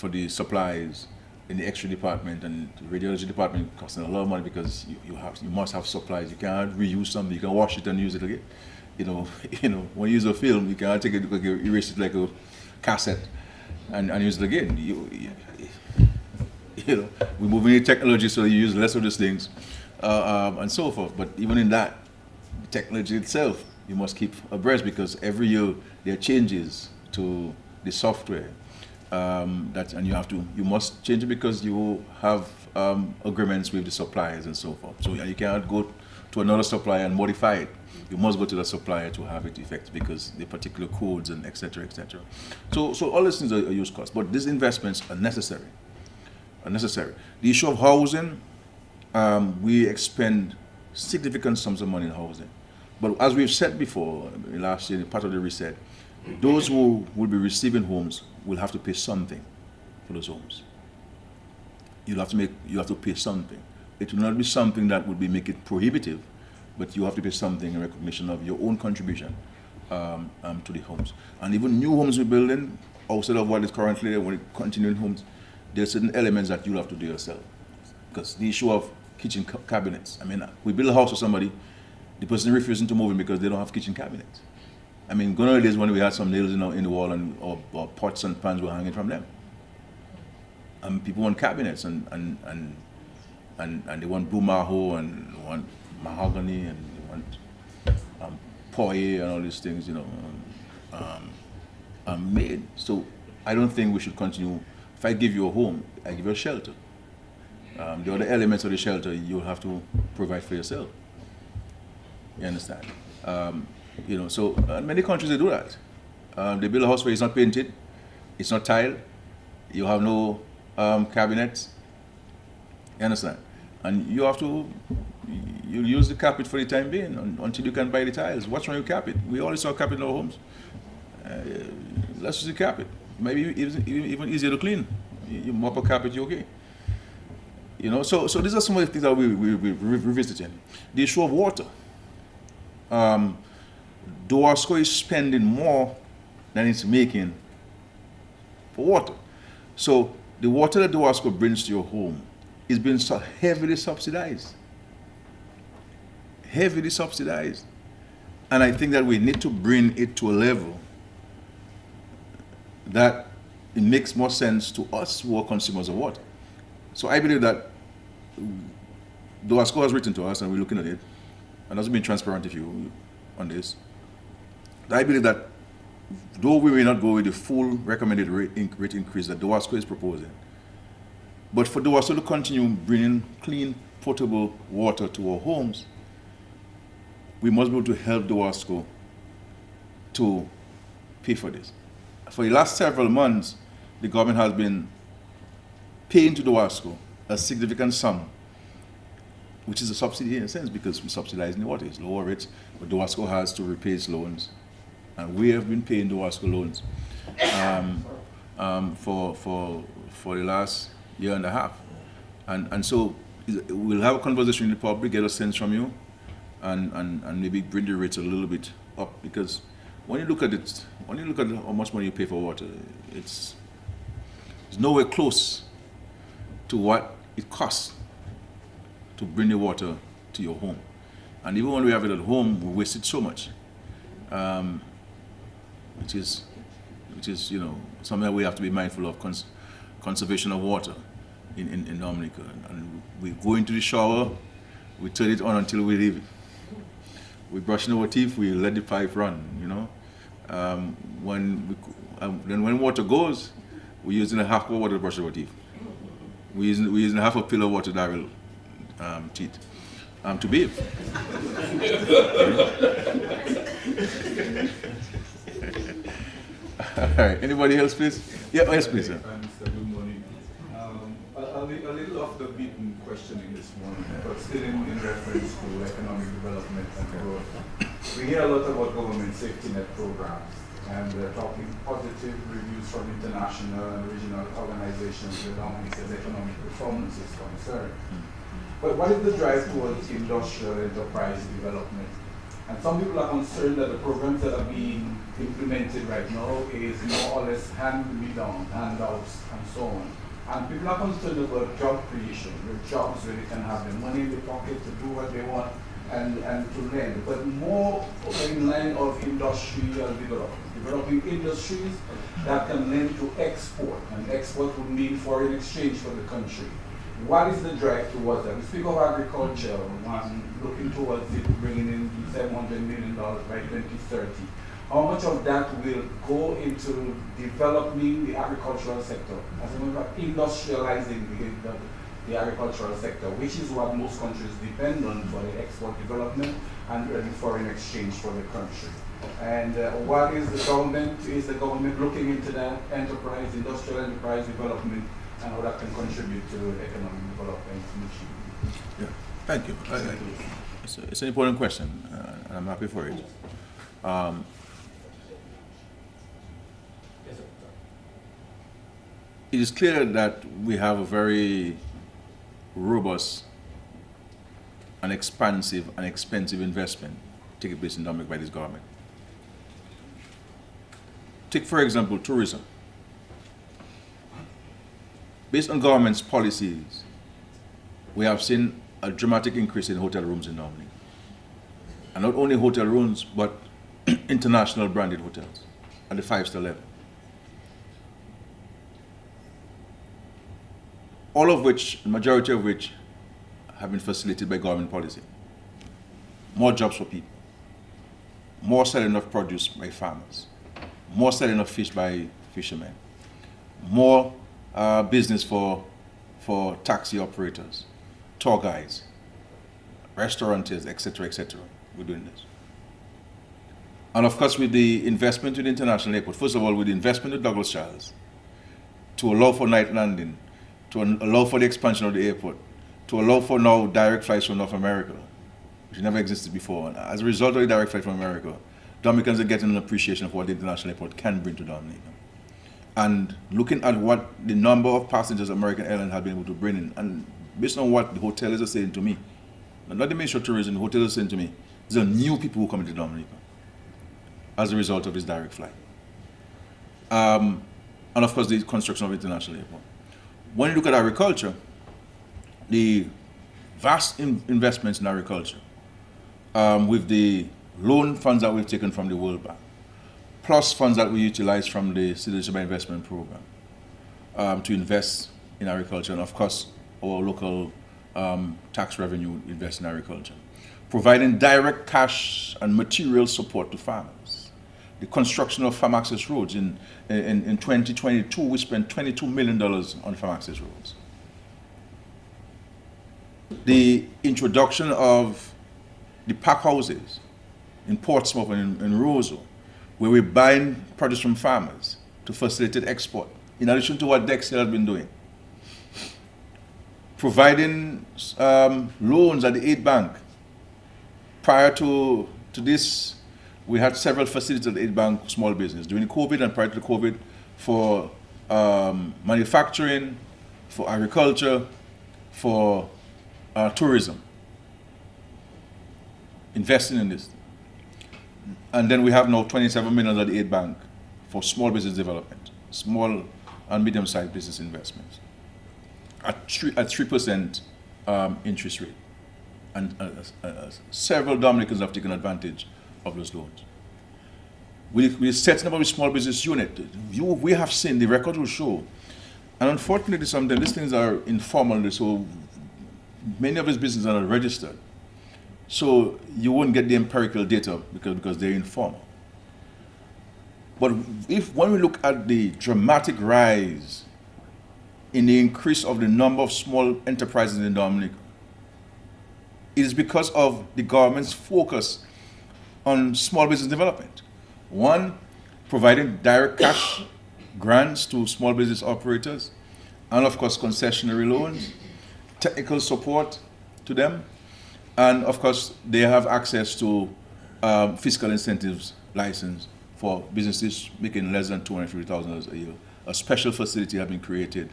the supplies in the X-ray department, and the radiology department costing a lot of money because you must have supplies. You can't reuse something. You can wash it and use it again. When you use a film, you can't take it, erase it like a cassette and use it again. We're moving in technology, so you use less of these things and so forth. But even in that, the technology itself, you must keep abreast, because every year there are changes to the software. And you must change it because you have agreements with the suppliers and so forth. So you cannot go to another supplier and modify it. You must go to the supplier to have it effective, because the particular codes and et cetera, et cetera. So all these things are huge costs, but these investments are necessary. The issue of housing, we expend significant sums of money in housing. But as we've said before, last year, part of the reset, those who will be receiving homes will have to pay something for those homes. You have to pay something. It will not be something that would make it prohibitive, but you have to pay something in recognition of your own contribution to the homes. And even new homes we're building, outside of what is currently there, when continuing homes, there are certain elements that you'll have to do yourself. Because the issue of kitchen cabinets, we build a house for somebody, the person refusing to move in because they don't have kitchen cabinets. I mean, gone are the days when we had some nails in the wall and or pots and pans were hanging from them. And people want cabinets and they want bumaho and they want mahogany and they want poi and all these things, made. So I don't think we should continue. If I give you a home, I give you a shelter. The other elements of the shelter you'll have to provide for yourself. You understand? So many countries they do that. They build a house where it's not painted, it's not tiled, you have no cabinets. You understand? And you have to use the carpet for the time being until you can buy the tiles. What's wrong with carpet? We always saw carpet in our homes. Let's use the carpet. Maybe even easier to clean. You mop a carpet, you're okay. So these are some of the things that we're revisiting. The issue of water. DOWASCO is spending more than it's making for water. So the water that DOWASCO brings to your home is being heavily subsidized. Heavily subsidized. And I think that we need to bring it to a level that it makes more sense to us who are consumers of water. So I believe that DOWASCO has written to us and we're looking at it, and has been transparent with you on this. I believe that though we may not go with the full recommended rate increase that DOWASCO is proposing, but for DOWASCO to continue bringing clean, potable water to our homes, we must be able to help DOWASCO to pay for this. For the last several months, the government has been paying to DOWASCO a significant sum, which is a subsidy in a sense because we subsidize the water. It's lower rates, but DOWASCO has to repay its loans. And we have been paying DOWASCO loans for the last year and a half. And so we'll have a conversation in the public, get a sense from you, and maybe bring the rates a little bit up, because when you look at it, how much money you pay for water, it's nowhere close to what it costs to bring the water to your home. And even when we have it at home, we waste it so much, which is something that we have to be mindful of, conservation of water in Dominica. And we go into the shower, we turn it on until we leave it. We're brushing our teeth, we let the pipe run, Then when water goes, we're using a half of water to brush our teeth. We're using half a pill of water that will teeth to bathe. All right. Anybody else, please? Yeah, yes, please, sir. Mr. Good morning. A little off the beaten questioning this morning, but still in reference to economic development and growth. We hear a lot about government safety net programs, and we're talking positive reviews from international and regional organizations where Dominica's economic performance is concerned. But what is the drive towards industrial enterprise development? And some people are concerned that the programs that are being implemented right now is more or less hand-me-down, handouts, and so on. And people are concerned about job creation, where jobs where they can have the money in the pocket to do what they want and to lend. But more in line of industrial development, developing industries that can lend to export, and export would mean foreign exchange for the country. What is the drive towards that? We speak of agriculture, looking towards it bringing in $700 million by 2030. How much of that will go into developing the agricultural sector, as a matter of industrializing the agricultural sector, which is what most countries depend on for the export development and the foreign exchange for the country? And what is the government? Is the government looking into that enterprise, industrial enterprise development, and how that can contribute to economic development? Yeah, thank you. It's an important question, and I'm happy for it. It is clear that we have a very robust and expansive and expensive investment taking place in Dominica by this government. Take, for example, tourism. Based on government's policies, we have seen a dramatic increase in hotel rooms in Dominica. And not only hotel rooms, but international branded hotels at the 5-star level. All of which, the majority of which, have been facilitated by government policy. More jobs for people. More selling of produce by farmers. More selling of fish by fishermen. More business for taxi operators, tour guides, restaurateurs, etc., etc. We're doing this. And of course, with the investment in the international airport, first of all, with the investment in Douglas Charles, to allow for night landing, to allow for the expansion of the airport, to allow for now direct flights from North America, which never existed before. And as a result of the direct flight from America, Dominicans are getting an appreciation of what the international airport can bring to Dominica. And looking at what the number of passengers American Airlines have been able to bring in, and based on what the hoteliers are saying to me, and not the Ministry of Tourism, the hoteliers are saying to me, these are new people who come into Dominica as a result of this direct flight. And of course, the construction of the international airport. When you look at agriculture, the vast investments in agriculture, with the loan funds that we've taken from the World Bank, plus funds that we utilize from the Citizenship Investment Program to invest in agriculture, and of course, our local tax revenue invest in agriculture, providing direct cash and material support to farmers. The construction of farm access roads. In 2022, we spent $22 million on farm access roads. The introduction of the pack houses in Portsmouth and in Roseau, where we're buying produce from farmers to facilitate export, in addition to what Dexter has been doing. Providing loans at the Aid Bank. Prior to this, we had several facilities at the Aid Bank, small business, during COVID and prior to COVID, for manufacturing, for agriculture, for tourism. Investing in this. And then we have now 27 million at the Aid Bank for small business development, small and medium-sized business investments at 3% interest rate. And several Dominicans have taken advantage of those loans. We're setting up a small business unit. We have seen, the record will show, and unfortunately sometimes these things are informal, so many of these businesses are not registered. So you won't get the empirical data because they're informal. But when we look at the dramatic rise in the increase of the number of small enterprises in Dominica, it is because of the government's focus on small business development. One, providing direct cash grants to small business operators, and of course concessionary loans, technical support to them, and of course they have access to fiscal incentives license for businesses making less than $250,000 a year. A special facility has been created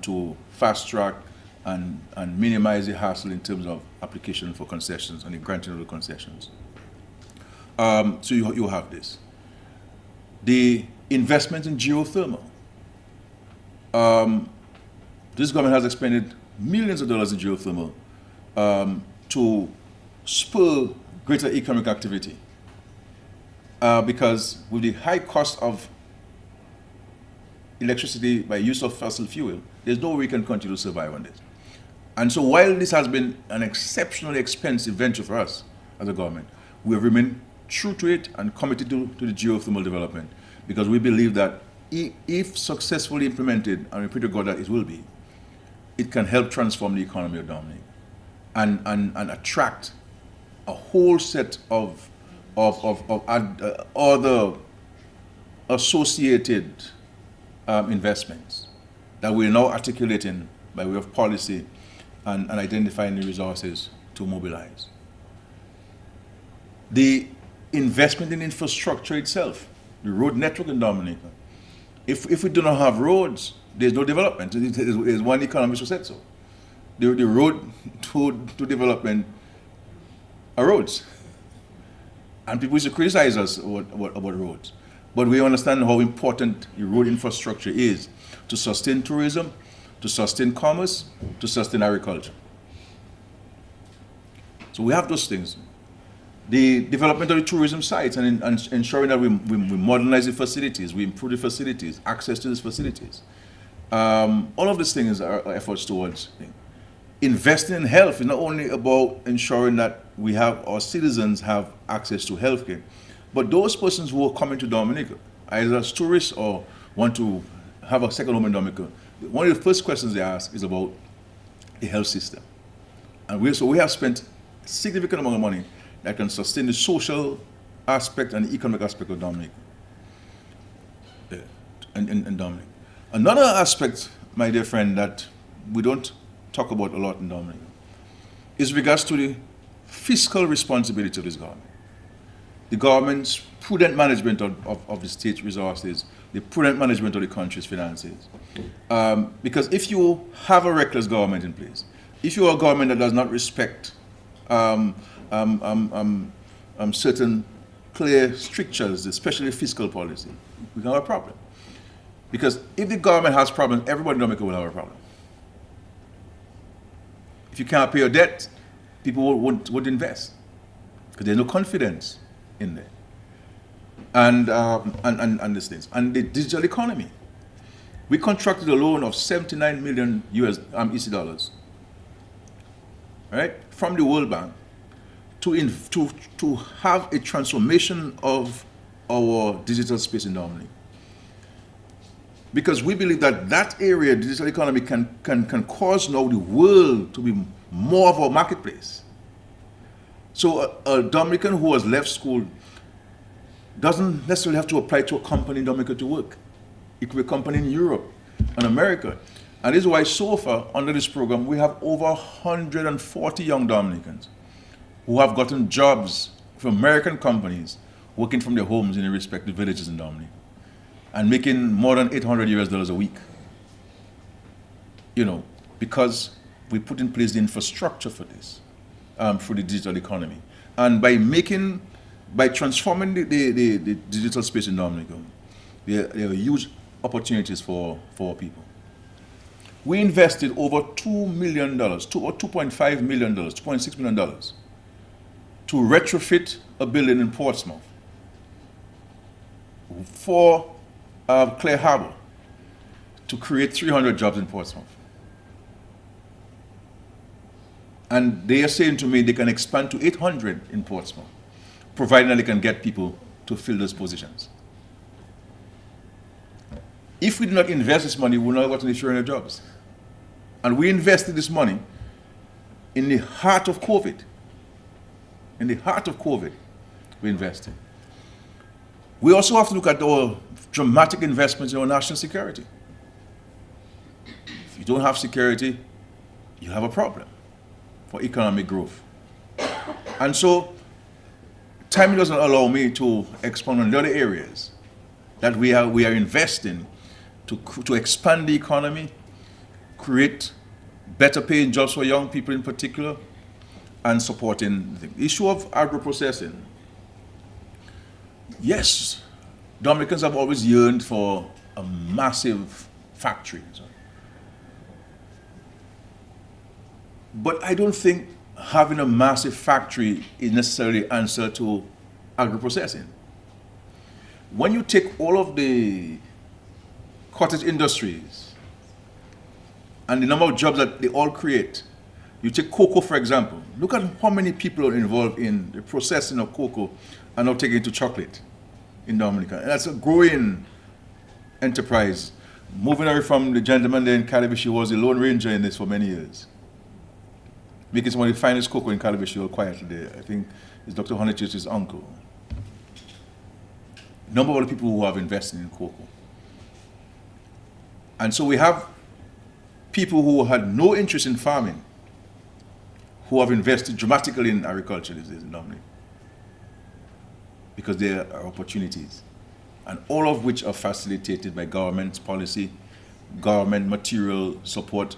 to fast track and minimize the hassle in terms of application for concessions and the granting of the concessions. So you have this. The investment in geothermal. This government has expended millions of dollars in geothermal to spur greater economic activity. Because with the high cost of electricity by use of fossil fuel, there's no way we can continue to survive on this. And so while this has been an exceptionally expensive venture for us as a government, we have remained true to it and committed to the geothermal development, because we believe that if successfully implemented, and we pray to God that it will be, it can help transform the economy of Dominica and attract a whole set of other associated investments that we're now articulating by way of policy and identifying the resources to mobilize. The investment in infrastructure itself, the road network in Dominica. If we do not have roads, there's no development. There's one economist who said so. The road to development are roads. And people used to criticize us about roads. But we understand how important the road infrastructure is to sustain tourism, to sustain commerce, to sustain agriculture. So we have those things. the development of the tourism sites and ensuring that we modernize the facilities, we improve the facilities, access to these facilities. All of these things are efforts towards investing in health. Is not only about ensuring that our citizens have access to healthcare, but those persons who are coming to Dominica, either as tourists or want to have a second home in Dominica, one of the first questions they ask is about the health system. And we have spent a significant amount of money that can sustain the social aspect and the economic aspect of Dominica. And Dominica. Another aspect, my dear friend, that we don't talk about a lot in Dominica is regards to the fiscal responsibility of this government. The government's prudent management of the state's resources, the prudent management of the country's finances. Because if you have a reckless government in place, if you are a government that does not respect certain clear strictures, especially fiscal policy, we can have a problem. Because if the government has problems, everybody in Dominica will have a problem. If you can't pay your debt, people won't invest because there's no confidence in there. And these things. And the digital economy. We contracted a loan of 79 million EC dollars, right, from the World Bank to have a transformation of our digital space in Dominica. Because we believe that area, digital economy, can cause now the world to be more of a marketplace. So a Dominican who has left school doesn't necessarily have to apply to a company in Dominica to work. It could be a company in Europe and America. And this is why so far, under this program, we have over 140 young Dominicans who have gotten jobs from American companies working from their homes in their respective villages in Dominica and making more than $800 a week. Because we put in place the infrastructure for this, for the digital economy. And by transforming the digital space in Dominica, there are huge opportunities for people. We invested over $2 million, or $2.5 million, $2.6 million to retrofit a building in Portsmouth for Clare Harbor to create 300 jobs in Portsmouth. And they are saying to me they can expand to 800 in Portsmouth, provided they can get people to fill those positions. If we did not invest this money, we would not have gotten the 300 jobs. And we invested this money in the heart of COVID. In the heart of COVID, we invested. We also have to look at our dramatic investments in our national security. If you don't have security, you have a problem for economic growth. And so, time doesn't allow me to expand on the other areas that we are investing to expand the economy, create better paying jobs for young people in particular, and supporting the issue of agro-processing. Yes, Dominicans have always yearned for a massive factory. But I don't think having a massive factory is necessarily the answer to agro-processing. When you take all of the cottage industries and the number of jobs that they all create, you take cocoa, for example. Look at how many people are involved in the processing of cocoa and now taking it to chocolate in Dominica. And that's a growing enterprise. Moving away from the gentleman there in Calabash, who was the Lone Ranger in this for many years. Making some of the finest cocoa in Calabash quietly there. I think it's Dr. Honeychurch's uncle. Number of other people who have invested in cocoa. And so we have people who had no interest in farming who have invested dramatically in agriculture these days in Dominica. Because there are opportunities. And all of which are facilitated by government policy, government material support,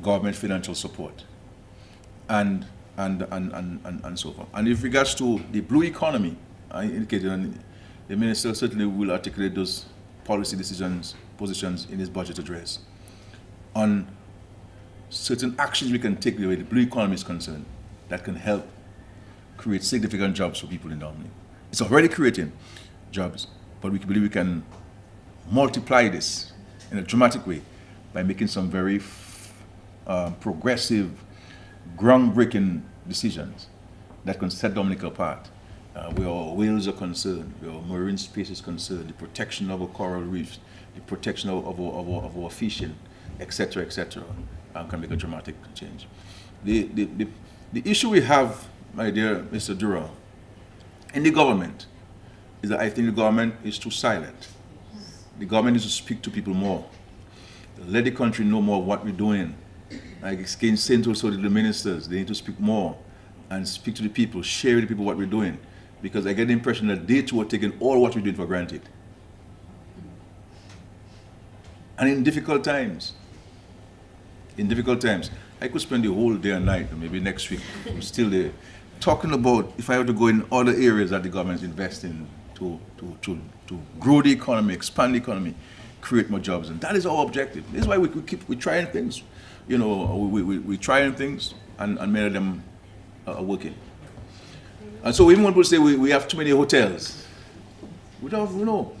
government financial support, and so forth. And with regards to the blue economy, I indicated, and the minister certainly will articulate those policy positions in his budget address on certain actions we can take the way the blue economy is concerned that can help create significant jobs for people in Dominica. It's already creating jobs, but we believe we can multiply this in a dramatic way by making some very progressive, groundbreaking decisions that can set Dominica apart. Where our whales are concerned, where our marine space is concerned, the protection of our coral reefs, the protection of our fishing, etc., can make a dramatic change. The issue we have, my dear Mr. Dura, in the government, is that I think the government is too silent. The government needs to speak to people more. Let the country know more what we're doing. Like it's saying also to the ministers, they need to speak more and speak to the people, share with the people what we're doing. Because I get the impression that they too are taking all what we're doing for granted. And in difficult times, I could spend the whole day and night, or maybe next week, I'm still there, talking about if I were to go in other areas that the government is investing to grow the economy, expand the economy, create more jobs. And that is our objective. This is why we trying things. You know, we trying things, and many of them are working. And so even when people say we have too many hotels, we know.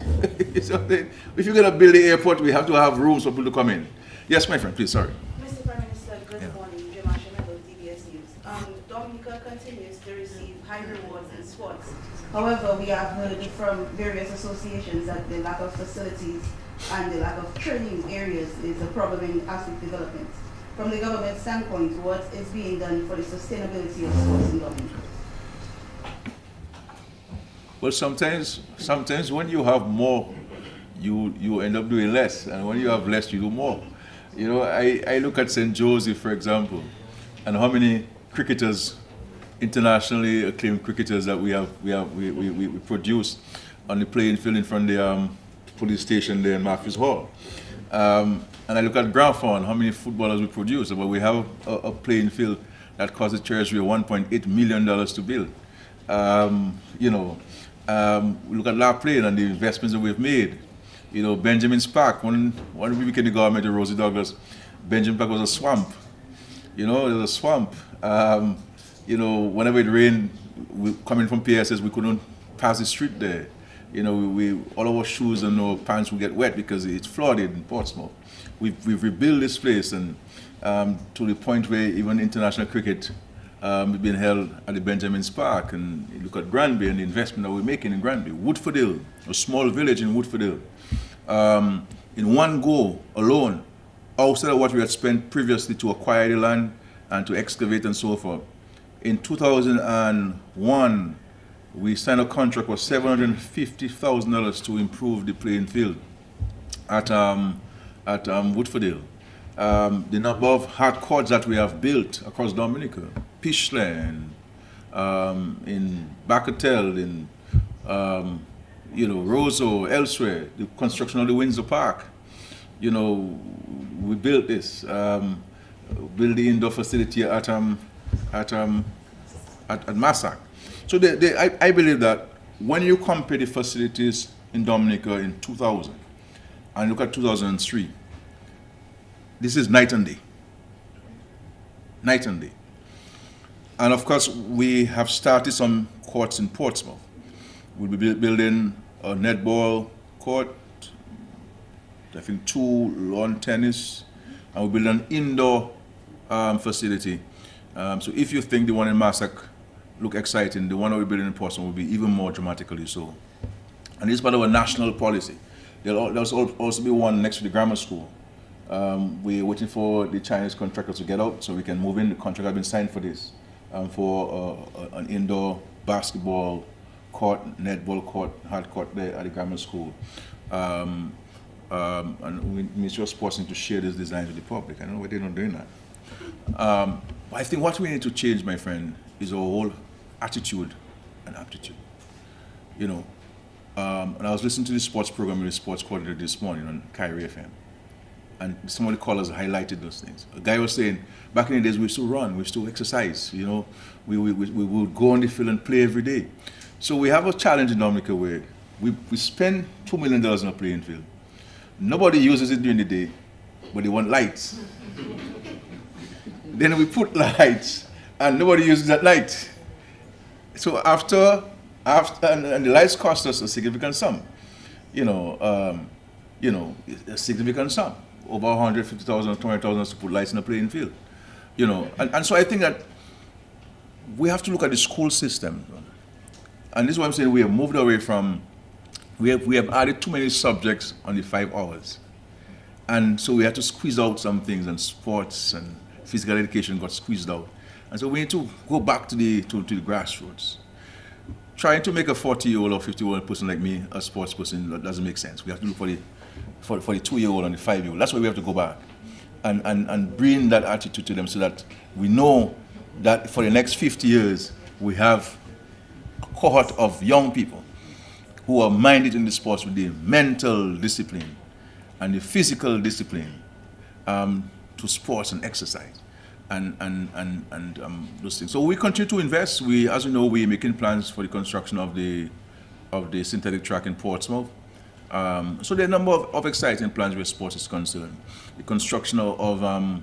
So if you're going to build the airport, we have to have rooms for people to come in. Yes, my friend, please, sorry. Mr. Prime Minister, good morning. Jamasha Medal, TBS News. Dominica continues to receive high rewards in sports. However, we have heard from various associations that the lack of facilities and the lack of training areas is a problem in athlete development. From the government standpoint, what is being done for the sustainability of sports in Dominica? Well, sometimes when you have more, you end up doing less, and when you have less, you do more. You know, I look at St. Joseph, for example, and how many cricketers, internationally acclaimed cricketers that we produce on the playing field in front of the police station there in Matthews Hall. And I look at Grafton, how many footballers we produce, but we have a playing field that cost the Treasury $1.8 million to build. We look at La Plaine and the investments that we've made. You know, Benjamin's Park, when we became the government of Rosie Douglas, Benjamin Park was a swamp. You know, it was a swamp. Whenever it rained, coming from PSS, we couldn't pass the street there. You know, all of our shoes and our pants would get wet because it's flooded in Portsmouth. We've rebuilt this place, and to the point where even international cricket is being held at the Benjamin's Park. And you look at Granby and the investment that we're making in Granby. Woodford Hill, a small village in Woodford Hill. In one go alone, outside of what we had spent previously to acquire the land and to excavate and so forth, in 2001, we signed a contract for $750,000 to improve the playing field at Woodford Hill. The number of hard courts that we have built across Dominica, Pishley, in Bacatel, in Roseau, elsewhere, the construction of the Windsor Park. You know, we built this, build the indoor facility at Massac. So I believe that when you compare the facilities in Dominica in 2000 and look at 2003, this is night and day. Night and day. And of course, we have started some courts in Portsmouth. We'll be building a netball court, I think 2 lawn tennis, and we'll build an indoor facility. So if you think the one in Massac look exciting, the one that we're building in Portsmouth will be even more dramatically so. And this is part of a national policy. There'll also be one next to the grammar school. We're waiting for the Chinese contractor to get out so we can move in. The contract has been signed for this, for an indoor basketball court, netball court, hard court there at the grammar school. And Ministry of Sports need to share this design with the public. I don't know why they're not doing that. I think what we need to change, my friend, is our whole attitude and aptitude. You know, and I was listening to the sports program with the sports coordinator this morning on Kyrie FM. And some of the callers highlighted those things. A guy was saying, back in the days, we used to run, we used to exercise, you know. We would go on the field and play every day. So we have a challenge in Dominica where we spend $2 million on a playing field. Nobody uses it during the day, but they want lights. Then we put lights, and nobody uses it at night. So and the lights cost us a significant sum. You know, a significant sum, over 150,000, 200,000 to put lights in a playing field. You know, and so I think that we have to look at the school system, and this is what I'm saying. We have moved away from. We have added too many subjects on the 5 hours, and so we had to squeeze out some things, and sports and physical education got squeezed out, and so we need to go back to the grassroots. Trying to make a 40-year-old or 50-year-old person like me a sports person, that doesn't make sense. We have to look for the 2-year-old and the 5-year-old. That's why we have to go back and bring that attitude to them, so that we know that for the next 50 years we have a cohort of young people who are minded in the sports with the mental discipline and the physical discipline to sports and exercise and those things. So we continue to invest. As you know, we're making plans for the construction of the synthetic track in Portsmouth. So there are a number of exciting plans where sports is concerned. The construction of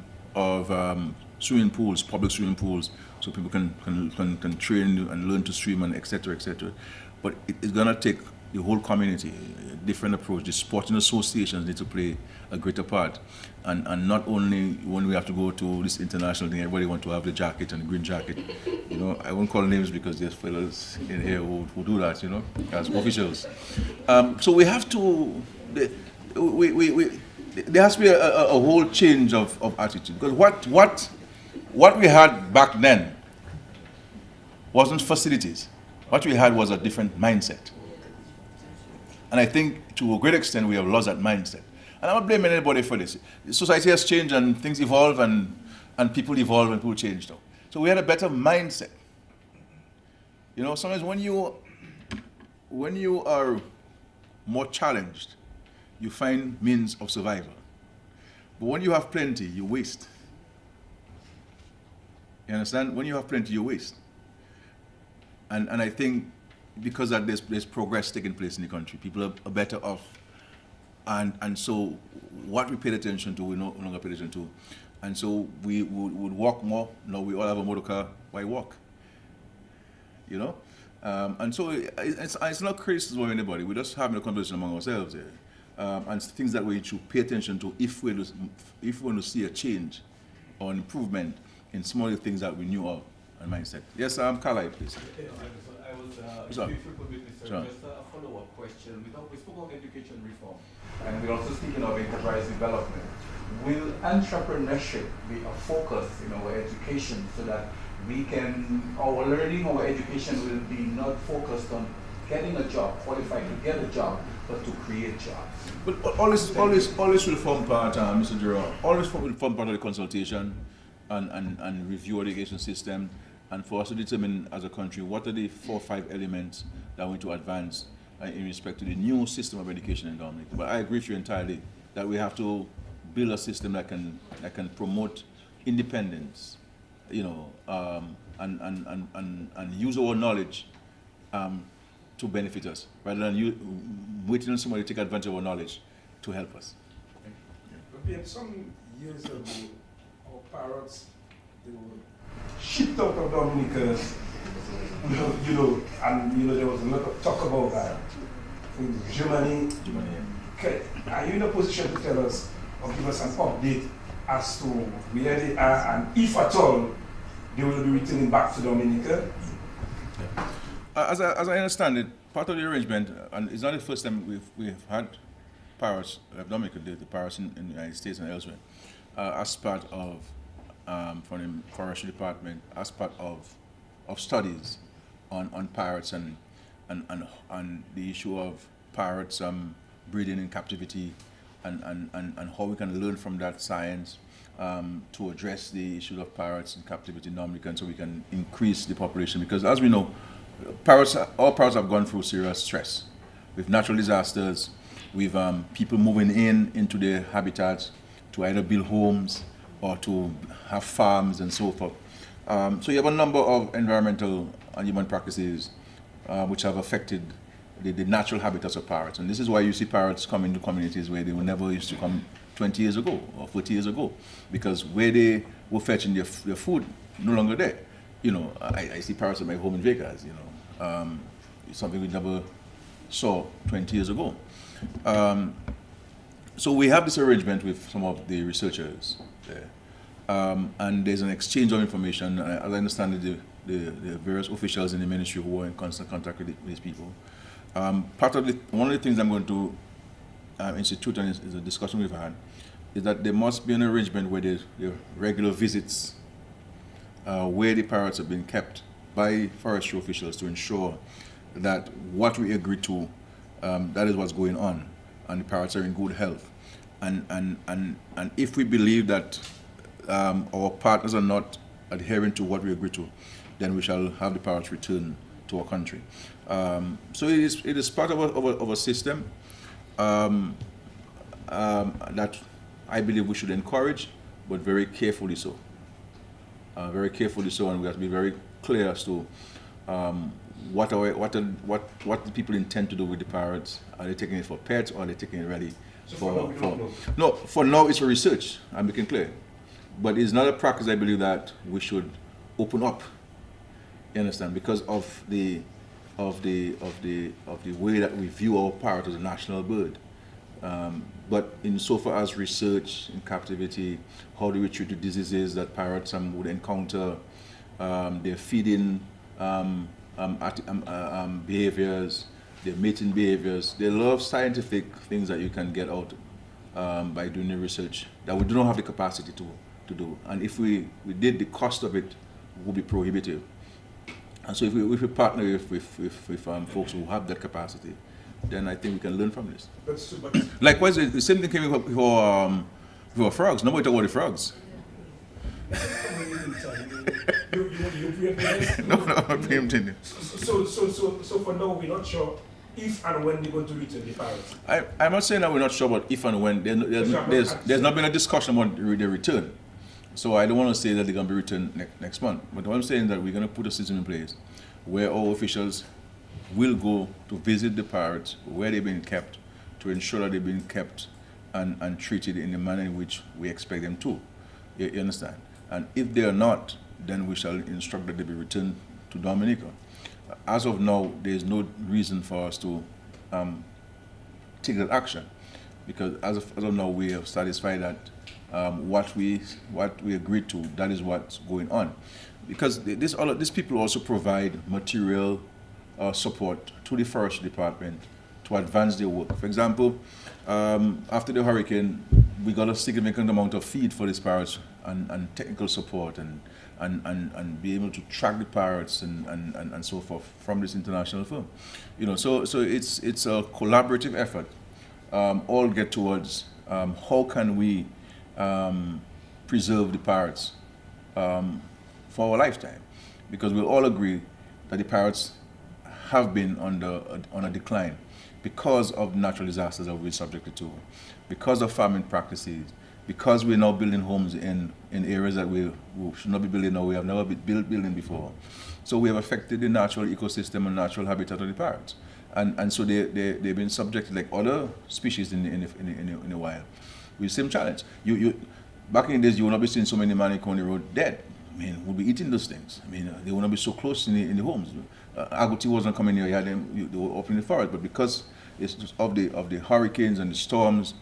swimming pools, public swimming pools, so people can train and learn to swim and et cetera, et cetera. But it's gonna take the whole community, a different approach. The sporting associations need to play a greater part. And not only when we have to go to this international thing, everybody want to have the jacket and the green jacket. You know, I won't call names because there's fellas in here who do that, you know, as officials. So we have to, there has to be a whole change of attitude. Because what we had back then wasn't facilities. What we had was a different mindset. And I think to a great extent we have lost that mindset. And I'm not blaming anybody for this. Society has changed and things evolve and people evolve and people change though. So we had a better mindset. You know, sometimes when you are more challenged, you find means of survival. But when you have plenty, you waste. You understand? When you have plenty, you waste. And I think because that there's progress taking place in the country, people are better off. And so what we paid attention to, we no longer paid attention to. And so we would walk more. Now we all have a motor car. Why walk? You know? And so it's not criticism of anybody. We're just having a conversation among ourselves here. And things that we should pay attention to if we want to see a change or an improvement in some of the things that we knew of and mindset. Yes, Carly, please. If you permit me, sir, just a follow-up question. We spoke of education reform, and we're also speaking of enterprise development. Will entrepreneurship be a focus in our education so that our learning, our education will be not focused on getting a job, qualified to get a job, but to create jobs? But always will form part, Mr. Gerard, always will form part of the consultation and review education system, and for us to determine as a country what are the 4 or 5 elements that we want to advance in respect to the new system of education in Dominica. But I agree with you entirely that we have to build a system that can promote independence, you know, and use our knowledge to benefit us, rather than waiting on somebody to take advantage of our knowledge to help us. Some years ago, our parents, they were shipped out of Dominica, and there was a lot of talk about that. In Germany. Okay. Are you in a position to tell us or give us an update as to where they are and if at all they will be returning back to Dominica? As I understand it, part of the arrangement, and it's not the first time we've had pirates of Dominica, the pirates in the United States and elsewhere, as part of from the forestry department, as part of studies on pirates and the issue of pirates breeding in captivity and how we can learn from that science to address the issue of pirates in captivity in Dominica, and so we can increase the population, because as we know, all pirates have gone through serious stress with natural disasters, with people moving into their habitats to either build homes or to have farms and so forth. So you have a number of environmental and human practices which have affected the natural habitats of parrots. And this is why you see parrots come into communities where they were never used to come 20 years ago or 40 years ago, because where they were fetching their food, no longer there. I see parrots at my home in Vegas. It's something we never saw 20 years ago. So we have this arrangement with some of the researchers there, and there's an exchange of information. As I understand it, the various officials in the ministry who are in constant contact with these people. One of the things I'm going to institute, and is a discussion we've had, is that there must be an arrangement where there are regular visits where the parrots have been kept by forestry officials to ensure that what we agree to, that is what's going on, and the parrots are in good health. And if we believe that our partners are not adhering to what we agree to, then we shall have the parrots return to our country. So it is part of a system that I believe we should encourage, but very carefully so. And we have to be very clear as to what the people intend to do with the parrots. Are they taking it for pets, or are they taking it ready for? No, for now it's for research. I'm making clear, but it's not a practice I believe that we should open up. You understand? Because of the way that we view our parrot as a national bird. But insofar as research in captivity, how do we treat the diseases that parrots would encounter, their feeding behaviors, their mating behaviors, there are a lot of scientific things that you can get out by doing the research that we do not have the capacity to do. And if we did, the cost of it would be prohibitive. And so if we partner with folks who have that capacity, then I think we can learn from this. Likewise, the same thing came for frogs. Nobody talk about the frogs. No, I'm preempting. So for now, we're not sure if and when they're going to return the parrots. I'm not saying that we're not sure about if and when. There's not been a discussion about the return. So I don't want to say that they're going to be returned next month. But what I'm saying is that we're going to put a system in place where our officials will go to visit the parrots where they've been kept, to ensure that they've been kept and treated in the manner in which we expect them to. You understand? And if they are not, then we shall instruct that they be returned to Dominica. As of now, there is no reason for us to take that action, because as of now, we have satisfied that what we agreed to, that is what's going on. Because these people also provide material support to the forestry department to advance their work. For example, after the hurricane, we got a significant amount of feed for these parrots and technical support and be able to track the parrots and so forth from this international firm. So it's a collaborative effort. All get towards how can we preserve the parrots for our lifetime, because we'll all agree that the parrots have been on a decline because of natural disasters that we've been subjected to, because of farming practices, because we're now building homes in areas that we should not be building now, we have never been building before. So we have affected the natural ecosystem and natural habitat of the parrots. And so they've been subjected, like other species in the wild, with the same challenge. Back in the days, you will not be seeing so many manic on the road dead. I mean, we'll be eating those things. I mean, they will not be so close in the homes. Agouti wasn't coming here, they were up in the forest, but because it's of the hurricanes and the storms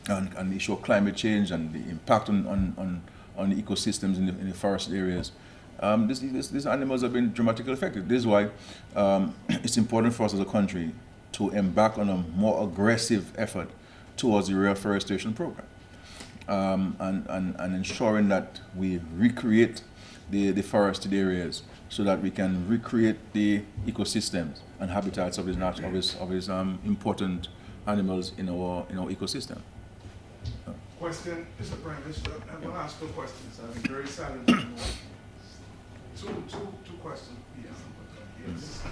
and the issue of climate change and the impact on the ecosystems in the forest areas, these animals have been dramatically affected. This is why it's important for us as a country to embark on a more aggressive effort towards the reforestation program, and ensuring that we recreate the forested areas so that we can recreate the ecosystems and habitats of these important animals in our ecosystem. Question, Mr. Prime Minister. I'm going to ask two questions. I've been very silent. Two questions. Yes.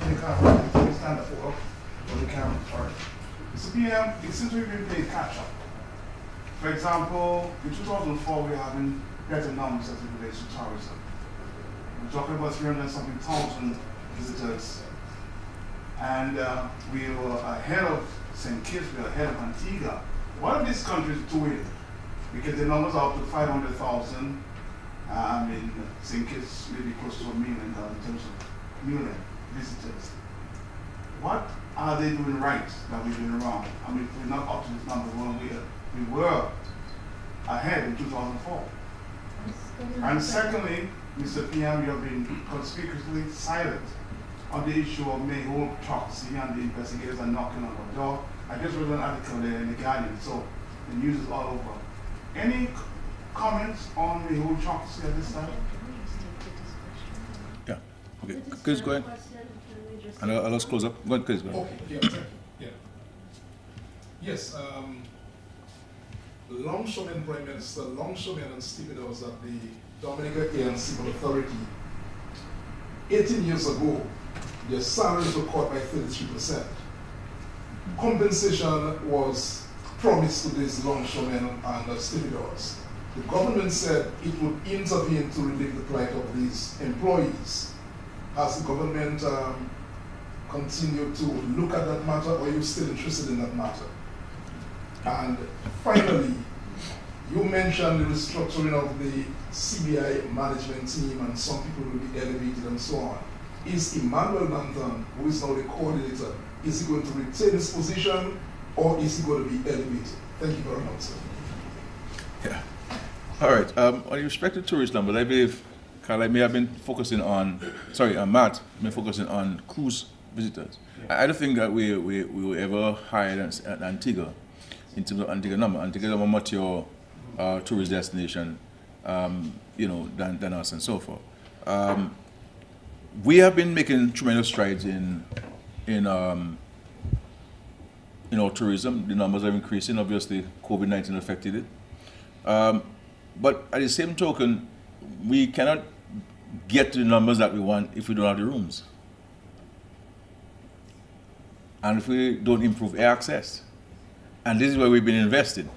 In the camera, can you stand up for the camera? Sorry. Mr. PM, it seems we've been playing catch up. For example, in 2004, we were having better numbers as it relates to tourism. We're talking about 300-something thousand visitors. And we were ahead of St. Kitts, we were ahead of Antigua. What are these countries doing? Because the numbers are up to 500,000, I mean, St. Kitts maybe close to 1 million in terms of million visitors. What are they doing right that we're doing wrong? I mean, if we're not up to this number when we were ahead in 2004. And secondly, Mr. PM, you have been conspicuously silent on the issue of Mayhold toxicity and the investigators are knocking on the door. I just read an article there in The Guardian, so the news is all over. Any comments on Mayhold toxicity at this time? Yeah. Okay. Chris, go ahead. And I'll just close up. Go ahead, Chris. Go ahead. Okay, yeah. Yes, longshoremen, Prime Minister, longshoremen and stevedores at the Dominica Air and Civil Authority, 18 years ago, their salaries were cut by 33%. Compensation was promised to these longshoremen and stevedores. The government said it would intervene to relieve the plight of these employees. Has the government continued to look at that matter, or are you still interested in that matter? And finally, you mentioned the restructuring of the CBI management team and some people will be elevated and so on. Is Emmanuel Nantan, who is now the coordinator, is he going to retain his position or is he going to be elevated? Thank you very much, sir. Yeah. All right. On respect to tourist numbers, I believe Carla may have been focusing on, Matt may be focusing on cruise visitors. Yeah. I don't think that we were ever higher than Antigua in terms of Antigua number. Antigua is a more mature tourist destination, than us and so forth. We have been making tremendous strides in our tourism. The numbers are increasing. Obviously, COVID-19 affected it. But at the same token, we cannot get to the numbers that we want if we don't have the rooms. And if we don't improve air access. And this is where we've been investing,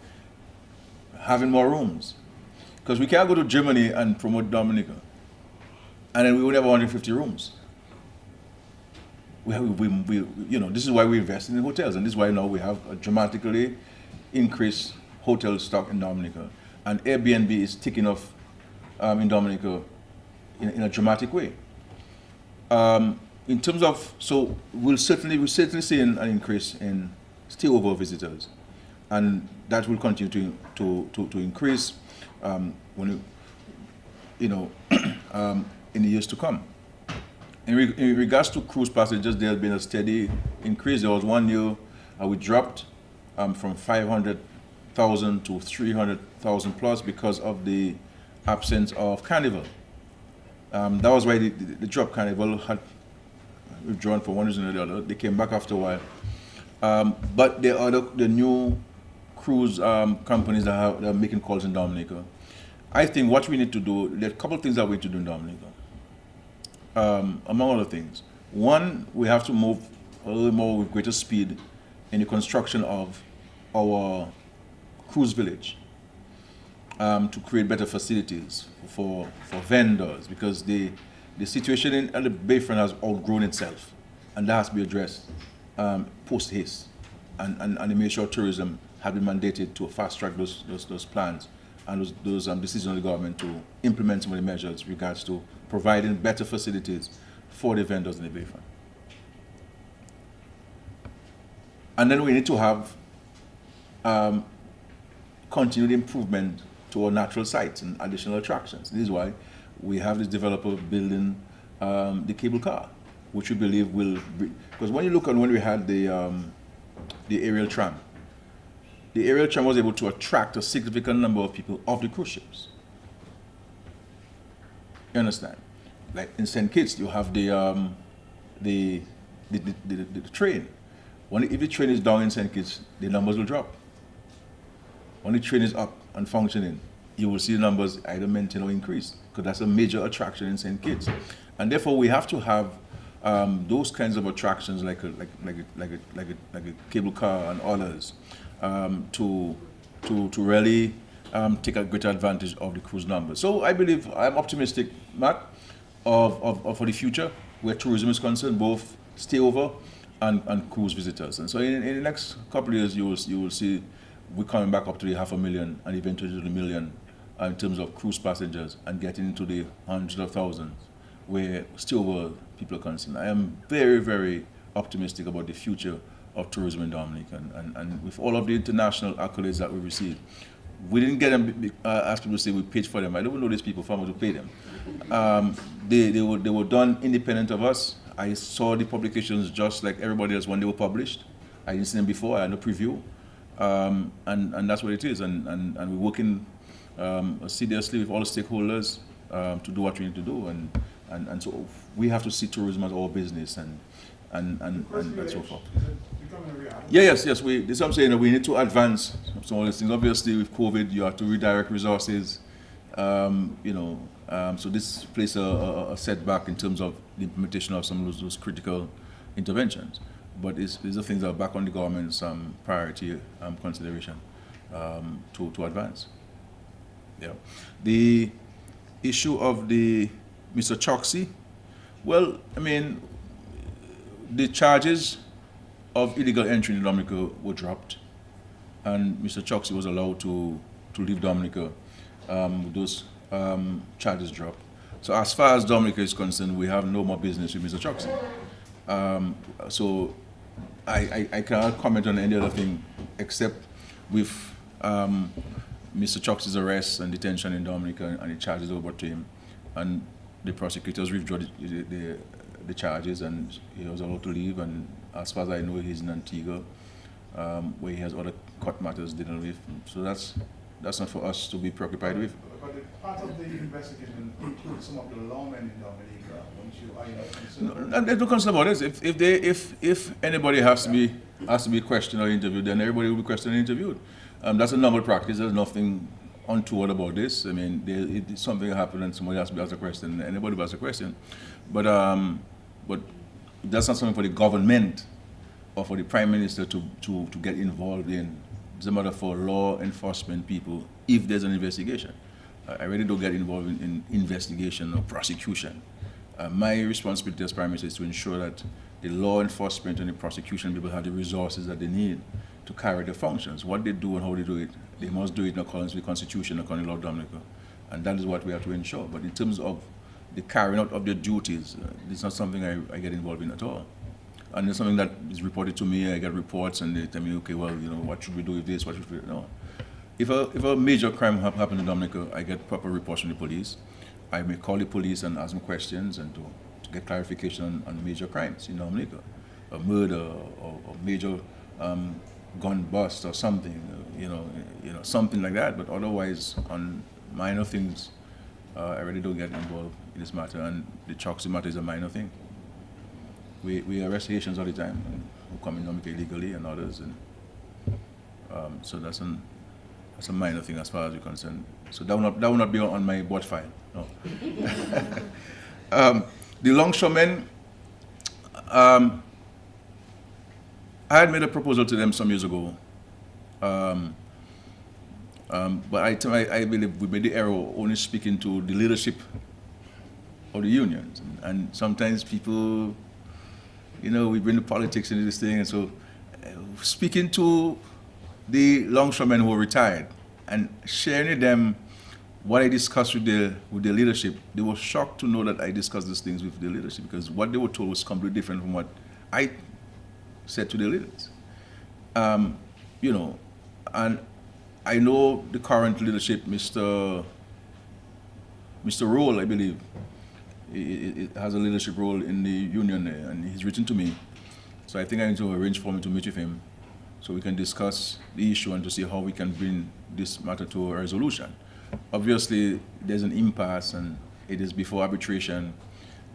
having more rooms. Because we can't go to Germany and promote Dominica, and then we would have 150 rooms. This is why we invest in hotels, and this is why now we have a dramatically increased hotel stock in Dominica. And Airbnb is ticking off in Dominica in a dramatic way. In terms of, so we're certainly seeing an increase in stay-over visitors, and that will continue to increase in the years to come. In regards to cruise passengers, there has been a steady increase. There was 1 year we dropped from 500,000 to 300,000 plus because of the absence of Carnival. That was why the drop. Carnival had withdrawn for one reason or the other. They came back after a while. But there are the new cruise companies that are making calls in Dominica. I think what we need to do, there are a couple of things that we need to do in Dominica. Among other things. One, we have to move a little more with greater speed in the construction of our cruise village to create better facilities for vendors, because the situation at the Bayfront has outgrown itself, and that has to be addressed post-haste. And the Ministry of Tourism have been mandated to fast-track those plans and those decisions of the government to implement some of the measures with regards to providing better facilities for the vendors in the Bayfront. And then we need to have continued improvement to our natural sites and additional attractions. This is why we have this developer building the cable car, which we believe will be, because when you look on when we had the aerial tram was able to attract a significant number of people off the cruise ships. You understand? Like in St. Kitts, you have the train. If the train is down in St. Kitts, the numbers will drop. When the train is up and functioning, you will see the numbers either maintain or increase, because that's a major attraction in St. Kitts. And therefore, we have to have those kinds of attractions like a cable car and others to really take a greater advantage of the cruise numbers. So I believe, I'm optimistic, Matt, for the future where tourism is concerned, both stay over and cruise visitors. And so in the next couple of years, you will see we're coming back up to the 500,000 and eventually to the 1 million in terms of cruise passengers and getting into the hundreds of thousands where still were people are concerned. I am very, very optimistic about the future of tourism in Dominica, and with all of the international accolades that we received, we didn't get them as people say we paid for them. I don't know these people for to pay them. They were done independent of us. I saw the publications just like everybody else when they were published. I didn't see them before. I had no preview, and that's what it is. And we're working seriously with all the stakeholders to do what we need to do. And so we have to see tourism as our business and so forth. Yes. This is what I'm saying. We need to advance some of these things. Obviously, with COVID, you have to redirect resources. So this places a setback in terms of the implementation of some of those critical interventions. But these are things that are back on the government's priority consideration to advance. Yeah. The issue of the Mr. Choksey, well, I mean, the charges of illegal entry in Dominica were dropped, and Mr. Choksey was allowed to leave Dominica with those charges dropped. So as far as Dominica is concerned, we have no more business with Mr. Choksey. So I cannot comment on any other thing except with Mr. Choksey's arrest and detention in Dominica and the charges over to him, and the prosecutors withdrew the charges, and he was allowed to leave. And as far as I know, he's in Antigua, where he has other court matters dealing with. So that's not for us to be preoccupied with. But part of the investigation includes some of the lawmen in Dominica. Are you concerned? No, there's no concern about this. If anybody has to be questioned or interviewed, then everybody will be questioned and interviewed. That's a normal practice. There's nothing untoward about this. I mean, something happened and somebody has to be asked a question. Anybody will ask a question, but that's not something for the government or for the Prime Minister to get involved in. It's a matter for law enforcement people if there's an investigation. I really don't get involved in investigation or prosecution. My responsibility as Prime Minister is to ensure that the law enforcement and the prosecution people have the resources that they need to carry their functions. What they do and how they do it, they must do it in accordance with the Constitution, according to law of Dominica. And that is what we have to ensure. But in terms of the carrying out of their duties, it's not something I get involved in at all. And it's something that is reported to me. I get reports and they tell me, okay, well, what should we do with this? What should we do? No. If a major crime happens in Dominica, I get proper reports from the police. I may call the police and ask them questions and to get clarification on major crimes in Dominica, a murder or major gun bust or something, something like that. But otherwise, on minor things, I really don't get involved in this matter. And the Choksey matter is a minor thing. We arrest Haitians all the time who come in Dominica illegally and others, and so that's a minor thing as far as we're concerned. So that will not be on my board file. No. The longshoremen, I had made a proposal to them some years ago, but I believe we made the error only speaking to the leadership of the unions, and sometimes people, we bring the politics into this thing, and so speaking to the longshoremen who are retired and sharing with them what I discussed with the leadership, they were shocked to know that I discussed these things with the leadership, because what they were told was completely different from what I said to the leaders. And I know the current leadership, Mr. Roll, I believe, it has a leadership role in the union there, and he's written to me. So I think I need to arrange for me to meet with him so we can discuss the issue and to see how we can bring this matter to a resolution. Obviously, there's an impasse and it is before arbitration,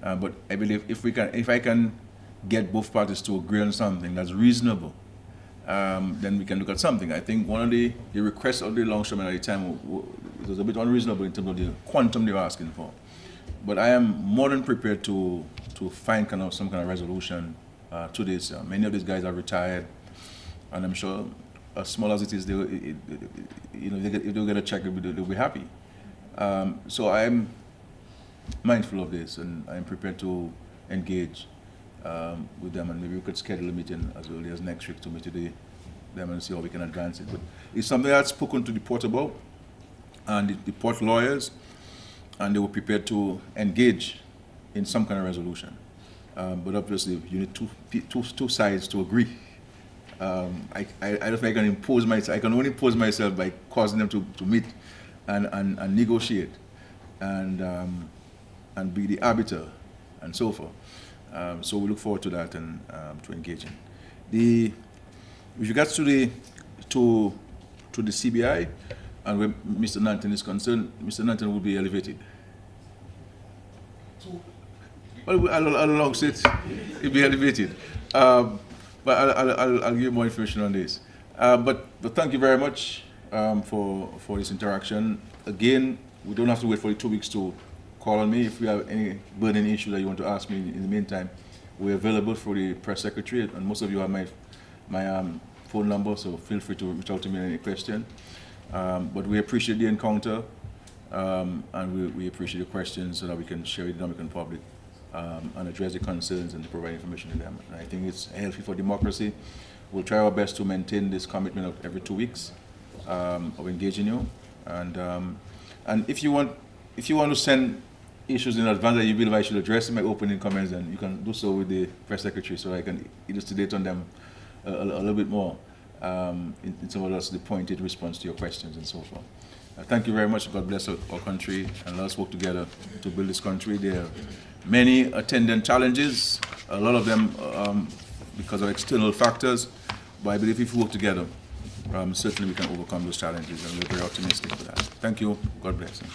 but I believe if I can get both parties to agree on something that's reasonable, then we can look at something. I think one of the requests of the longshoremen at the time was a bit unreasonable in terms of the quantum they were asking for. But I am more than prepared to find some kind of resolution to this. Many of these guys are retired, and I'm sure, as small as it is, if they get a check, they'll be happy. So I'm mindful of this, and I'm prepared to engage with them, and maybe we could schedule a meeting as early as next week to meet them and see how we can advance it. But it's something I've spoken to the port about, and the port lawyers, and they were prepared to engage in some kind of resolution. But obviously, you need two sides to agree. I don't think I can impose myself. I can only impose myself by causing them to meet and negotiate and be the arbiter and so forth. So we look forward to that and to engaging. With regards to the CBI and where Mr. Nanton is concerned, Mr. Nanton will be elevated. Well, I'll announce it. He'll be elevated. But I'll give you more information on this. But thank you very much for this interaction. Again, we don't have to wait for the 2 weeks to call on me. If you have any burning issue that you want to ask me in the meantime, we're available for the press secretary, and most of you have my phone number, so feel free to reach out to me on any question. But we appreciate the encounter, and we appreciate your questions so that we can share with the Dominican public and address the concerns and provide information to them. And I think it's healthy for democracy. We'll try our best to maintain this commitment of every 2 weeks of engaging you. And if you want to send issues in advance that you believe I should address in my opening comments, then you can do so with the press secretary, so I can elucidate on them a little bit more in some of the pointed response to your questions and so forth. Thank you very much. God bless our country, and let us work together to build this country. There are many attendant challenges, a lot of them because of external factors, but I believe if we work together, certainly we can overcome those challenges, and we're very optimistic for that. Thank you. God bless you.